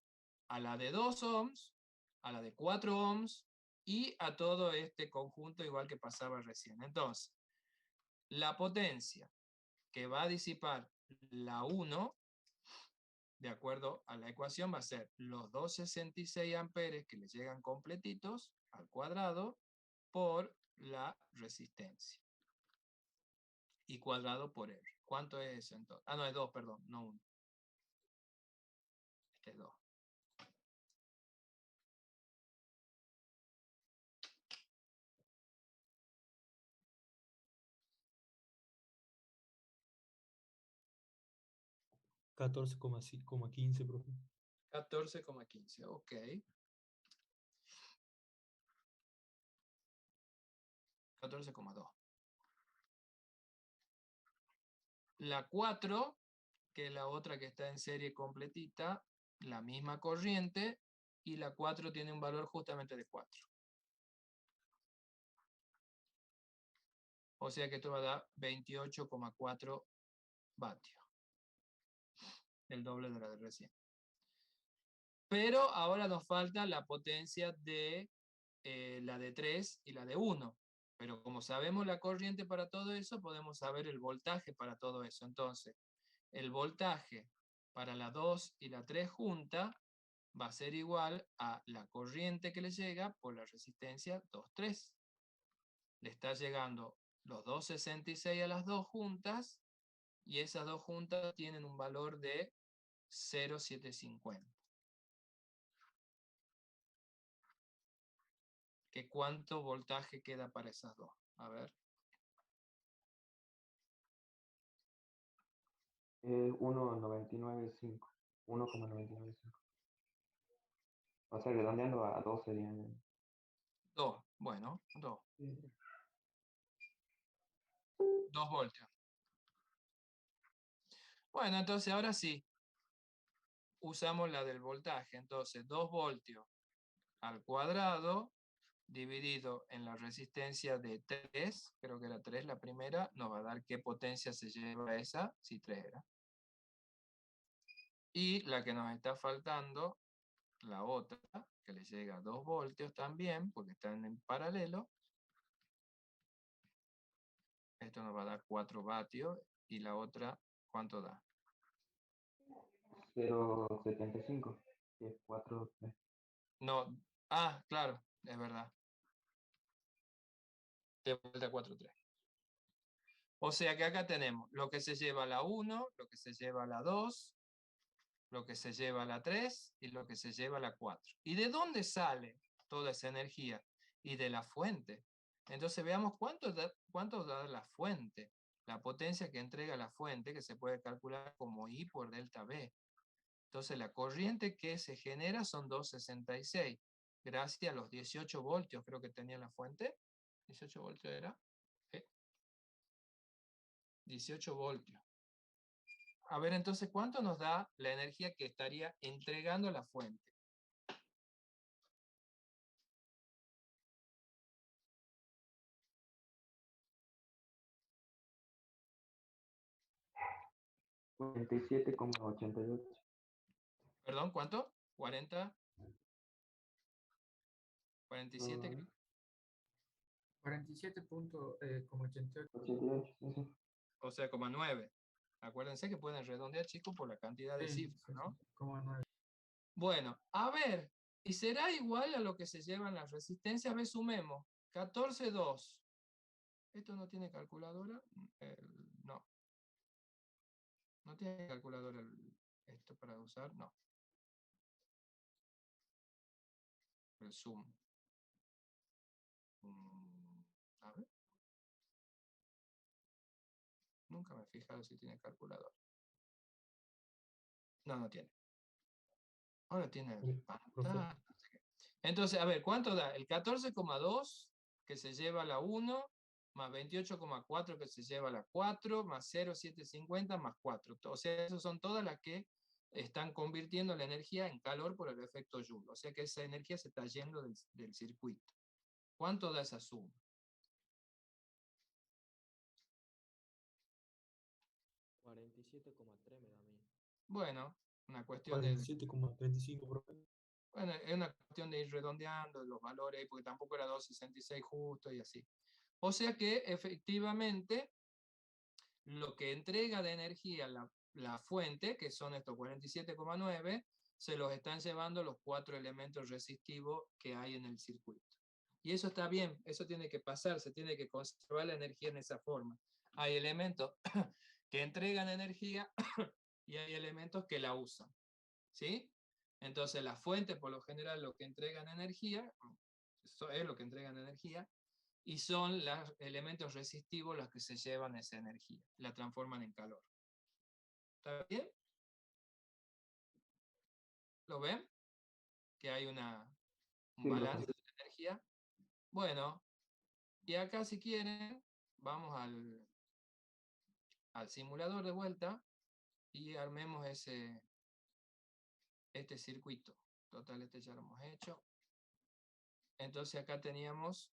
A la de 2 ohms, a la de 4 ohms y a todo este conjunto igual que pasaba recién. Entonces, la potencia que va a disipar la 1, de acuerdo a la ecuación, va a ser los 2,66 amperes que le llegan completitos al cuadrado por la resistencia. Y cuadrado por R. ¿Cuánto es eso entonces? Ah, no, es 2, perdón, no 1. Este es 2.
$14,15, profe.
14,15, ok. 14,2. La 4, que es la otra que está en serie completita, la misma corriente, y la 4 tiene un valor justamente de 4. O sea que esto va a dar 28,4 vatios. El doble de la de recién. Pero ahora nos falta la potencia de la de 3 y la de 1. Pero como sabemos la corriente para todo eso, podemos saber el voltaje para todo eso. Entonces, el voltaje para la 2 y la 3 junta va a ser igual a la corriente que le llega por la resistencia 2,3. Le está llegando los 2,66 a las dos juntas, y esas dos juntas tienen un valor de 0,750. ¿Que cuánto voltaje queda para esas dos? A ver.
1,995. 1,995. O sea, redondeando a 2 serían.
2, bueno, 2. 2 voltios. Bueno, entonces ahora sí, usamos la del voltaje. Entonces, 2 voltios al cuadrado dividido en la resistencia de 3, creo que era 3 la primera, nos va a dar qué potencia se lleva esa, si 3 era. Y la que nos está faltando, la otra, que le llega a 2 voltios también, porque están en paralelo. Esto nos va a dar 4 vatios, y la otra, ¿cuánto da?
0,75. Que es 4.
No, claro, es verdad. De vuelta a 4,3. O sea que acá tenemos lo que se lleva a la 1, lo que se lleva a la 2, lo que se lleva a la 3 y lo que se lleva a la 4. ¿Y de dónde sale toda esa energía? Y de la fuente. Entonces veamos cuánto da la fuente, la potencia que entrega la fuente, que se puede calcular como I por delta B. Entonces la corriente que se genera son 2,66, gracias a los 18 voltios creo que tenía la fuente. 18 voltios era. 18 voltios. A ver, entonces, ¿cuánto nos da la energía que estaría entregando la fuente?
$47,88.
Perdón, ¿cuánto? 40. 47,
Mm,
47.88.
88, sí, sí.
o sea, 9. Acuérdense que pueden redondear, chicos, por la cantidad de
Sí,
cifras,
sí,
¿no?
sí, 9.
Bueno, a ver, ¿y será igual a lo que se llevan las resistencias? A ver, sumemos. 14,2. ¿Esto no tiene calculadora? No. ¿No tiene calculadora esto para usar? No. El sum. A ver. Nunca me he fijado si tiene calculadora. No, no tiene. Ahora tiene el
Sí, profe.
pantalla. Entonces, a ver, ¿cuánto da? El 14,2 que se lleva la 1, más 28,4 que se lleva la 4, más 0,750 más 4. O sea, esas son todas las que están convirtiendo la energía en calor por el efecto Joule. O sea que esa energía se está yendo del circuito. ¿Cuánto da esa suma?
47,3 me da a mí.
Bueno, una cuestión de...
47,35, profe.
Bueno, es una cuestión de ir redondeando los valores, porque tampoco era 2,66 justo y así. O sea que efectivamente lo que entrega de energía la fuente, que son estos 47,9, se los están llevando los 4 elementos resistivos que hay en el circuito. Y eso está bien, eso tiene que pasar, se tiene que conservar la energía en esa forma. Hay elementos que entregan energía y hay elementos que la usan. ¿Sí? Entonces las fuentes por lo general lo que entregan energía, eso es lo que entregan energía, y son los elementos resistivos los que se llevan esa energía, la transforman en calor. ¿Está bien? ¿Lo ven? Que hay un
Sí,
balance
profe.
de energía. Bueno, y acá si quieren, vamos al simulador de vuelta y armemos este circuito. Total, este ya lo hemos hecho. Entonces acá teníamos,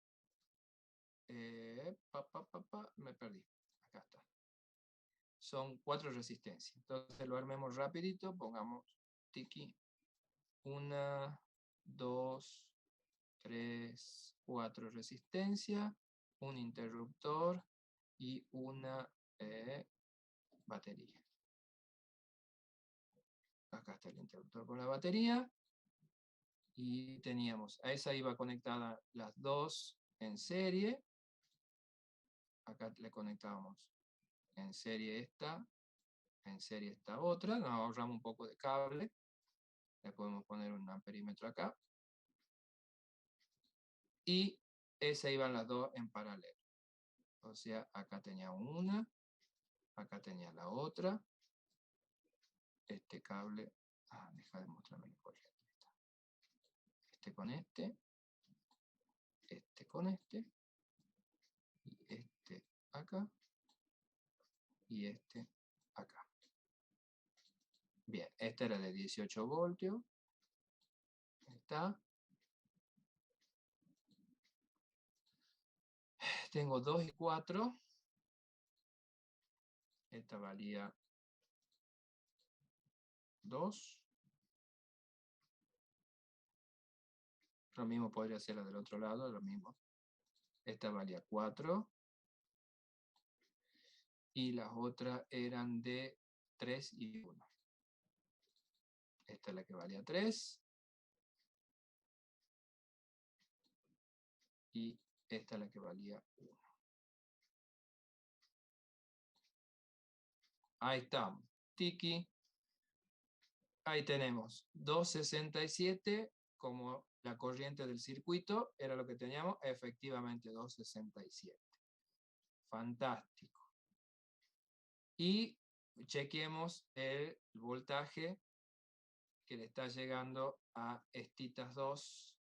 me perdí. Acá está. Son 4 resistencias. Entonces lo armemos rapidito, pongamos tiki. 1, 2, 3, 4 resistencias, un interruptor y una batería. Acá está el interruptor con la batería. Y teníamos, a esa iba conectada las dos en serie. Acá le conectábamos en serie esta otra. Nos ahorramos un poco de cable. Le podemos poner un amperímetro acá. Y esas iban las dos en paralelo. O sea, acá tenía una, acá tenía la otra. Este cable, deja de mostrarme la corriente. Este con este con este, y este acá, y este acá. Bien, esta era de 18 voltios. Está. Tengo 2 y 4. Esta valía 2. Lo mismo podría ser la del otro lado, lo mismo. Esta valía 4. Y las otras eran de 3 y 1. Esta es la que valía 3. Y esta es la que valía 1. Ahí estamos. Tiki. Ahí tenemos 267 como la corriente del circuito. Era lo que teníamos. Efectivamente 267. Fantástico. Y chequemos el voltaje que le está llegando a estas dos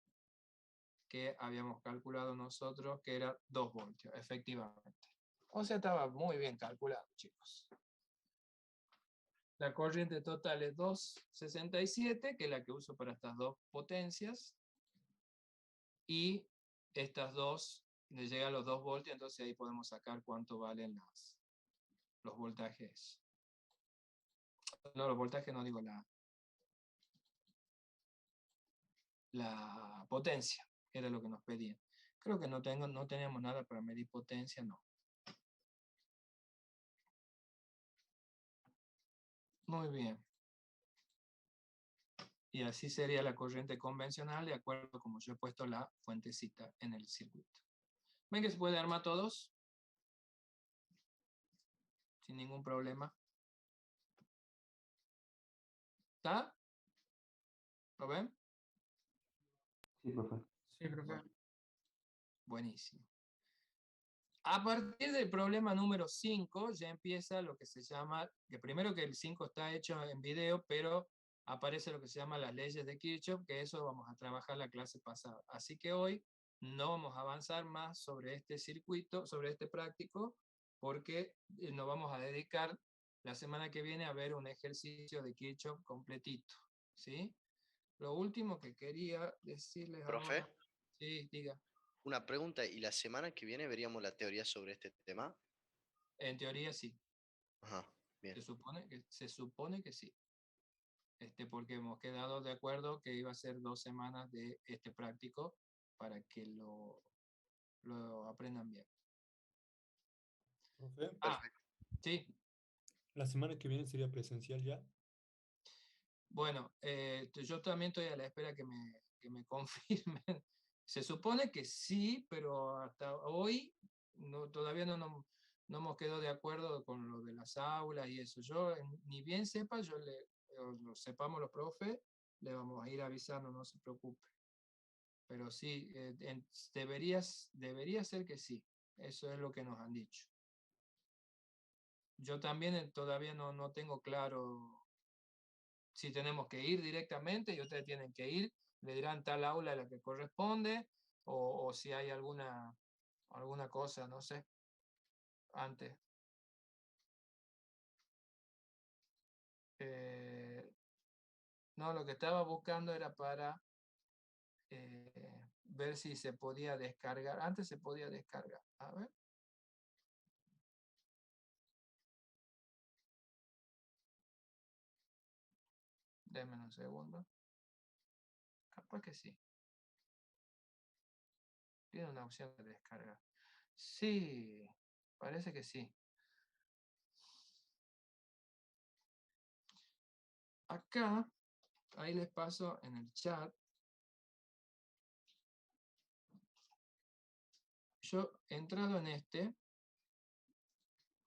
que habíamos calculado nosotros, que era 2 voltios, efectivamente. O sea, estaba muy bien calculado, chicos. La corriente total es 267, que es la que uso para estas dos potencias. Y estas dos le llegan los 2 voltios, entonces ahí podemos sacar cuánto valen los voltajes. No, los voltajes no digo la potencia. Era lo que nos pedían. Creo que no teníamos nada para medir potencia, no. Muy bien. Y así sería la corriente convencional de acuerdo a como yo he puesto la fuentecita en el circuito. ¿Ven que se puede armar todos? Sin ningún problema. ¿Está? ¿Lo ven?
Sí, profe.
Sí, profe.
Buenísimo. A partir del problema número 5 ya empieza lo que se llama, que primero que el 5 está hecho en video, pero aparece lo que se llama las leyes de Kirchhoff, que eso vamos a trabajar la clase pasada. Así que hoy no vamos a avanzar más sobre este circuito, sobre este práctico, porque nos vamos a dedicar la semana que viene a ver un ejercicio de Kirchhoff completito. ¿Sí? Lo último que quería decirles
Profe,
ahora. Sí, diga.
una pregunta, ¿y la semana que viene veríamos la teoría sobre este tema?
En teoría sí.
Ajá, bien.
Se supone que sí. Porque hemos quedado de acuerdo que iba a ser 2 semanas de este práctico para que lo aprendan bien.
Profe,
Perfecto.
Sí.
la semana que viene sería presencial ya.
Bueno, yo también estoy a la espera que me confirmen. Se supone que sí, pero hasta hoy todavía no hemos quedado de acuerdo con lo de las aulas y eso. Yo, ni bien sepa, lo sepamos los profes, le vamos a ir avisando, no se preocupe. Pero sí, debería ser que sí. Eso es lo que nos han dicho. Yo también todavía no tengo claro si tenemos que ir directamente y ustedes tienen que ir, le dirán tal aula a la que corresponde, o si hay alguna cosa, no sé, antes. No, lo que estaba buscando era para ver si se podía descargar. Antes se podía descargar. A ver. Denme un segundo. Capaz que sí. Tiene una opción de descarga. Sí, parece que sí. Acá, ahí les paso en el chat. Yo he entrado en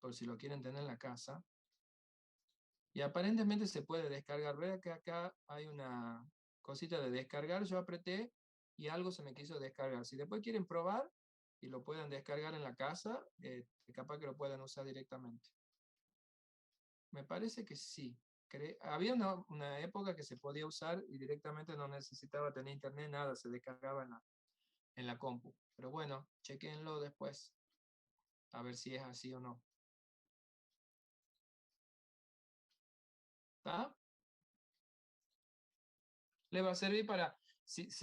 por si lo quieren tener en la casa, y aparentemente se puede descargar. Vean que acá hay una cosita de descargar, yo apreté y algo se me quiso descargar. Si después quieren probar y lo pueden descargar en la casa, capaz que lo puedan usar directamente. Me parece que sí. Había una época que se podía usar y directamente no necesitaba tener internet, nada, se descargaba en la compu. Pero bueno, chequenlo después, a ver si es así o no. ¿Está? Le va a servir para,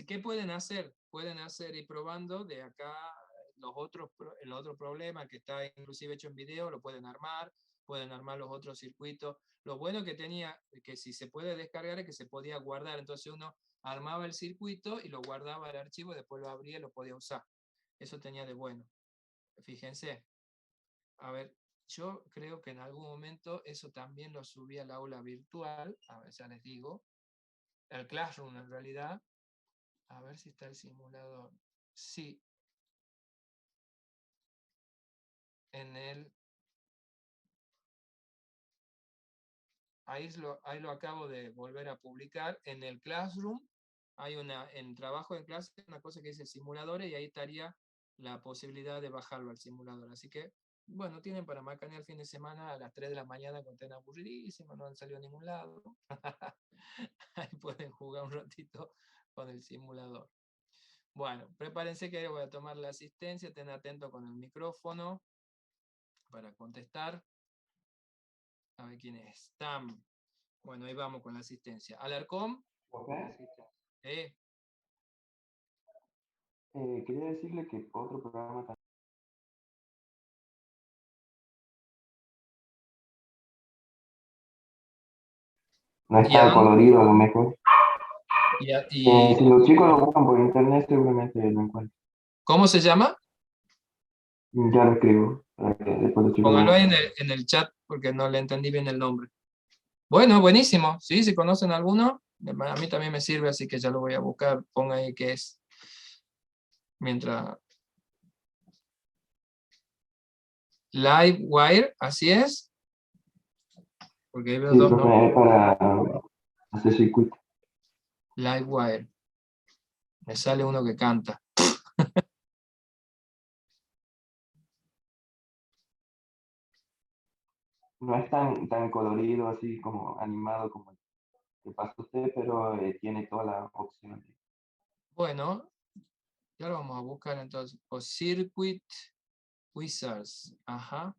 ¿qué pueden hacer? Pueden hacer ir probando de acá el otro problema que está inclusive hecho en video, lo pueden armar los otros circuitos. Lo bueno que tenía, que si se puede descargar, es que se podía guardar, entonces uno armaba el circuito y lo guardaba el archivo, después lo abría y lo podía usar. Eso tenía de bueno. Fíjense, a ver, yo creo que en algún momento eso también lo subí al aula virtual, a ver, ya les digo, el Classroom en realidad. A ver si está el simulador. Sí. Ahí lo acabo de volver a publicar. En el Classroom hay en trabajo en clase, una cosa que dice simuladores, y ahí estaría la posibilidad de bajarlo al simulador. Así que, bueno, tienen para macanear el fin de semana a las 3 de la mañana cuando estén aburridísimos, no han salido a ningún lado. Ahí pueden jugar un ratito con el simulador. Bueno, prepárense que voy a tomar la asistencia, estén atentos con el micrófono para contestar. A ver quiénes están. Bueno, ahí vamos con la asistencia. Alarcón.
Profe,
Eh,
quería decirle que otro programa también no
¿Y a
está
dónde?
colorido a lo mejor. Si los chicos lo buscan por internet, seguramente lo encuentran.
¿Cómo se llama?
Ya lo escribo, para que después los chicos lo
Póngalo ahí
busquen.
en el chat porque no le entendí bien el nombre. Bueno, buenísimo. Sí, si conocen alguno, a mí también me sirve, así que ya lo voy a buscar. Ponga ahí qué es. Mientras. Livewire, así es. Porque ahí veo
Sí,
dos
profe,
nombres.
es para hacer circuito.
Livewire. Me sale uno que canta.
No es tan colorido, así como animado como el que pasa usted, pero tiene todas las opciones.
Bueno, ya lo vamos a buscar entonces. O Circuit Wizards. Ajá.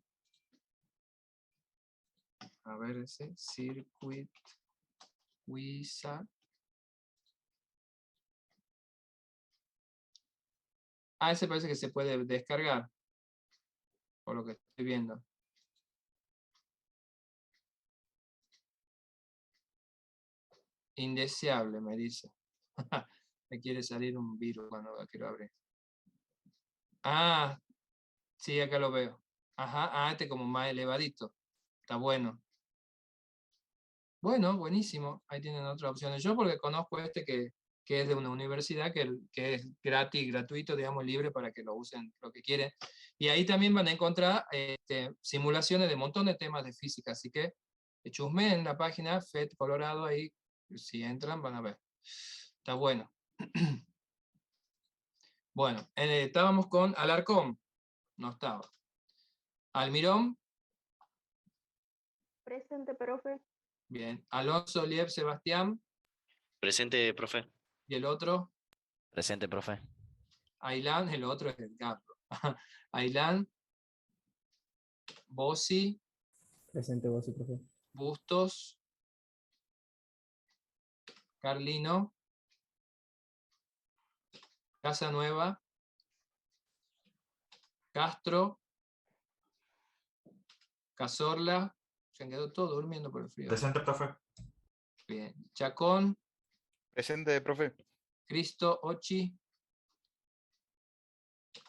A ver ese. Circuit Wizard. Ah, ese parece que se puede descargar. Por lo que estoy viendo. Indeseable, me dice. Me quiere salir un virus cuando lo quiero abrir. Ah, sí, acá lo veo. Ajá, este como más elevadito. Está bueno. Bueno, buenísimo. Ahí tienen otras opciones. Yo porque conozco este que es de una universidad que es gratis, gratuito, digamos, libre para que lo usen lo que quieren. Y ahí también van a encontrar simulaciones de un montón de temas de física. Así que chusmeen en la página FED Colorado, ahí si entran van a ver. Está bueno. Bueno, estábamos con Alarcón. No estaba. Almirón.
Presente, profe.
Bien. Alonso, Liev, Sebastián.
Presente, profe.
Y el otro,
Presente, profe.
Ailán, el otro es Edgardo. Ailán, Bossi,
Presente, vos, sí, profe.
Bustos, Carlino, Casanueva, Castro, Cazorla, se han quedado todos durmiendo por el frío.
Presente, profe.
Bien. Chacón,
Presente, profe.
Cristo, Ochi,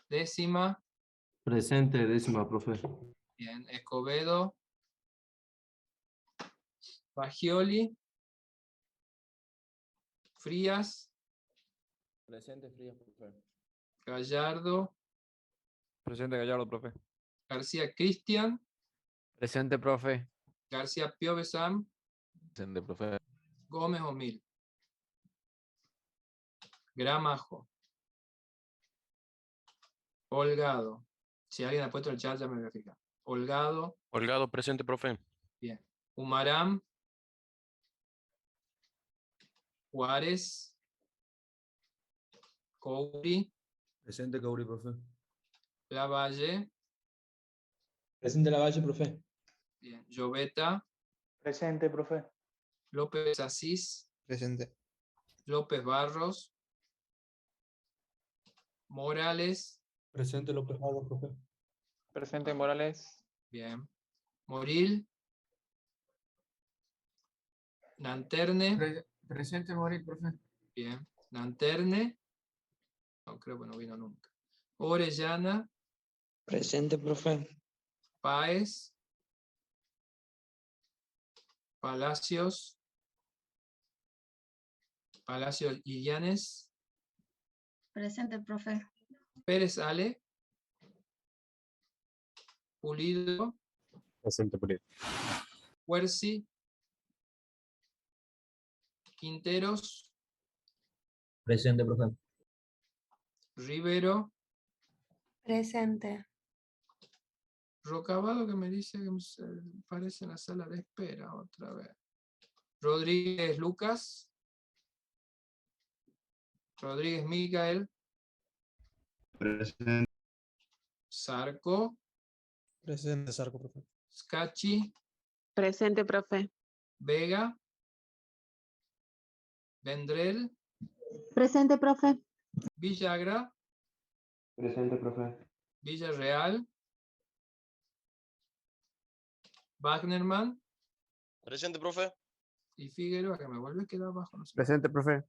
Décima,
Presente, décima, profe.
bien. Escobedo, Fagioli, Frías,
Presente, Frías, profe.
Gallardo,
Presente, Gallardo, profe.
García Cristian,
Presente, profe.
García Piovesam,
Presente, profe.
Gómez Omil, Gramajo, Holgado. Si alguien ha puesto el chat ya me voy a fijar. Holgado,
Holgado, presente, profe.
bien. Humaram, Juárez, Couri,
Presente, Cauri, profe.
Lavalle,
Presente, Lavalle, profe.
bien. Lloveta,
Presente, profe.
López Asís,
Presente.
López Barros, Morales,
Presente, López Jado, profe.
Presente, Morales.
bien. Moril, Nanterne,
Presente, Moril, profe.
bien. Nanterne, no creo que no vino nunca. Orellana,
Presente, profe.
Páez, Palacios, Palacios Illanes,
Presente, profe.
Pérez Ale, Pulido,
Presente, profe.
Huerci, Quinteros,
Presente, profe.
Rivero,
Presente.
Rocabado que me dice que parece en la sala de espera otra vez. Rodríguez Lucas, Rodríguez Miguel,
Presente.
Zarco,
Presente, Sarco, profe.
Scacchi,
Presente, profe.
Vega, Vendrell,
Presente, profe.
Villagra,
Presente, profe.
Villarreal, Wagnerman
Presente, profe.
y Figueroa, que me vuelve a quedar abajo. No sé.
Presente, profe.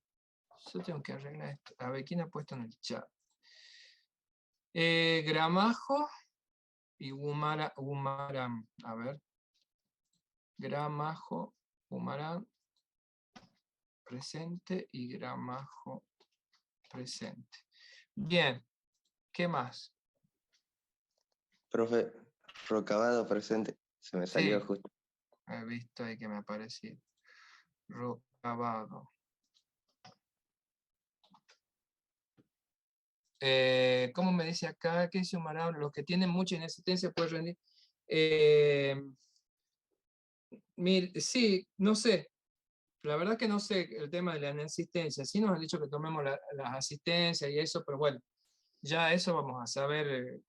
Yo tengo que arreglar esto. A ver, ¿quién ha puesto en el chat? Gramajo y Gumaram. A ver. Gramajo, Gumaram, presente, y Gramajo, presente. Bien, ¿qué más?
Profe, Rocabado presente. Se me salió
Sí.
justo.
He visto ahí que me apareció. Rocabado. ¿Cómo me dice acá? ¿Qué dice Humarán? Los que tienen mucha inexistencia pueden rendir. Sí, no sé. La verdad que no sé el tema de la inexistencia. Sí nos han dicho que tomemos las asistencias y eso, pero bueno, ya eso vamos a saber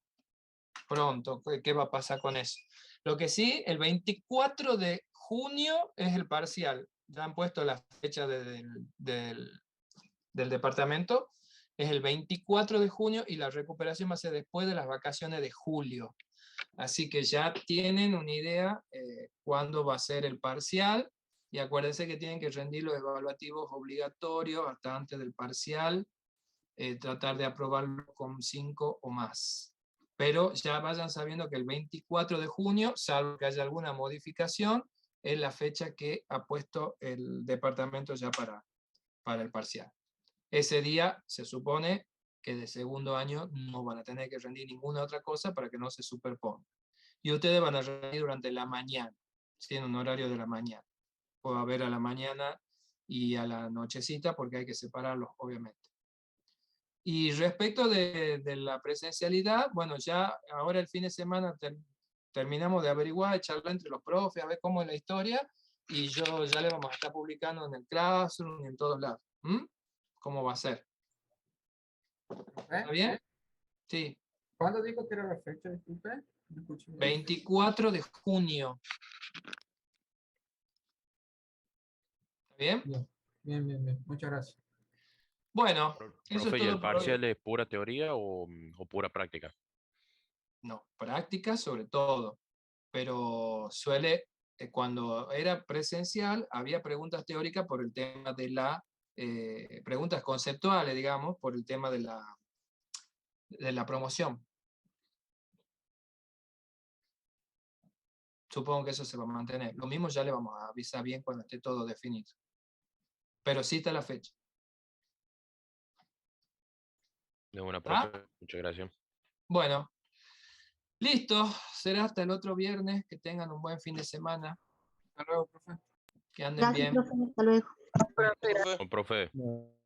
pronto qué va a pasar con eso. Lo que sí, el 24 de junio es el parcial. Ya han puesto la fecha del departamento. Es el 24 de junio y la recuperación va a ser después de las vacaciones de julio. Así que ya tienen una idea cuándo va a ser el parcial. Y acuérdense que tienen que rendir los evaluativos obligatorios hasta antes del parcial. Tratar de aprobarlo con 5 o más. Pero ya vayan sabiendo que el 24 de junio, salvo que haya alguna modificación, es la fecha que ha puesto el departamento ya para el parcial. Ese día se supone que de segundo año no van a tener que rendir ninguna otra cosa para que no se superponga. Y ustedes van a rendir durante la mañana, ¿sí? En un horario de la mañana. Puede haber a la mañana y a la nochecita porque hay que separarlos, obviamente. Y respecto de la presencialidad, bueno, ya ahora el fin de semana terminamos de averiguar, de charlar entre los profes, a ver cómo es la historia, y yo ya le vamos a estar publicando en el Classroom y en todos lados. ¿Cómo va a ser? ¿Está bien? Sí.
¿Cuándo dijo que era la fecha? Disculpe. No escuché.
24 de junio. ¿Está bien?
Bien. Muchas gracias.
Bueno, eso
Profe,
es
¿y el
todo por hoy.
parcial es pura teoría o pura práctica?
No, práctica sobre todo, pero suele, cuando era presencial, había preguntas teóricas por el tema de preguntas conceptuales, digamos, por el tema de la promoción. Supongo que eso se va a mantener. Lo mismo ya le vamos a avisar bien cuando esté todo definido. Pero sí está la fecha.
De una,
¿Ah?
profe. Muchas gracias.
Bueno, listo. Será hasta el otro viernes. Que tengan un buen fin de semana.
Hasta luego, profe.
Que anden
Gracias,
bien.
profe. Hasta luego.
Profe.
No.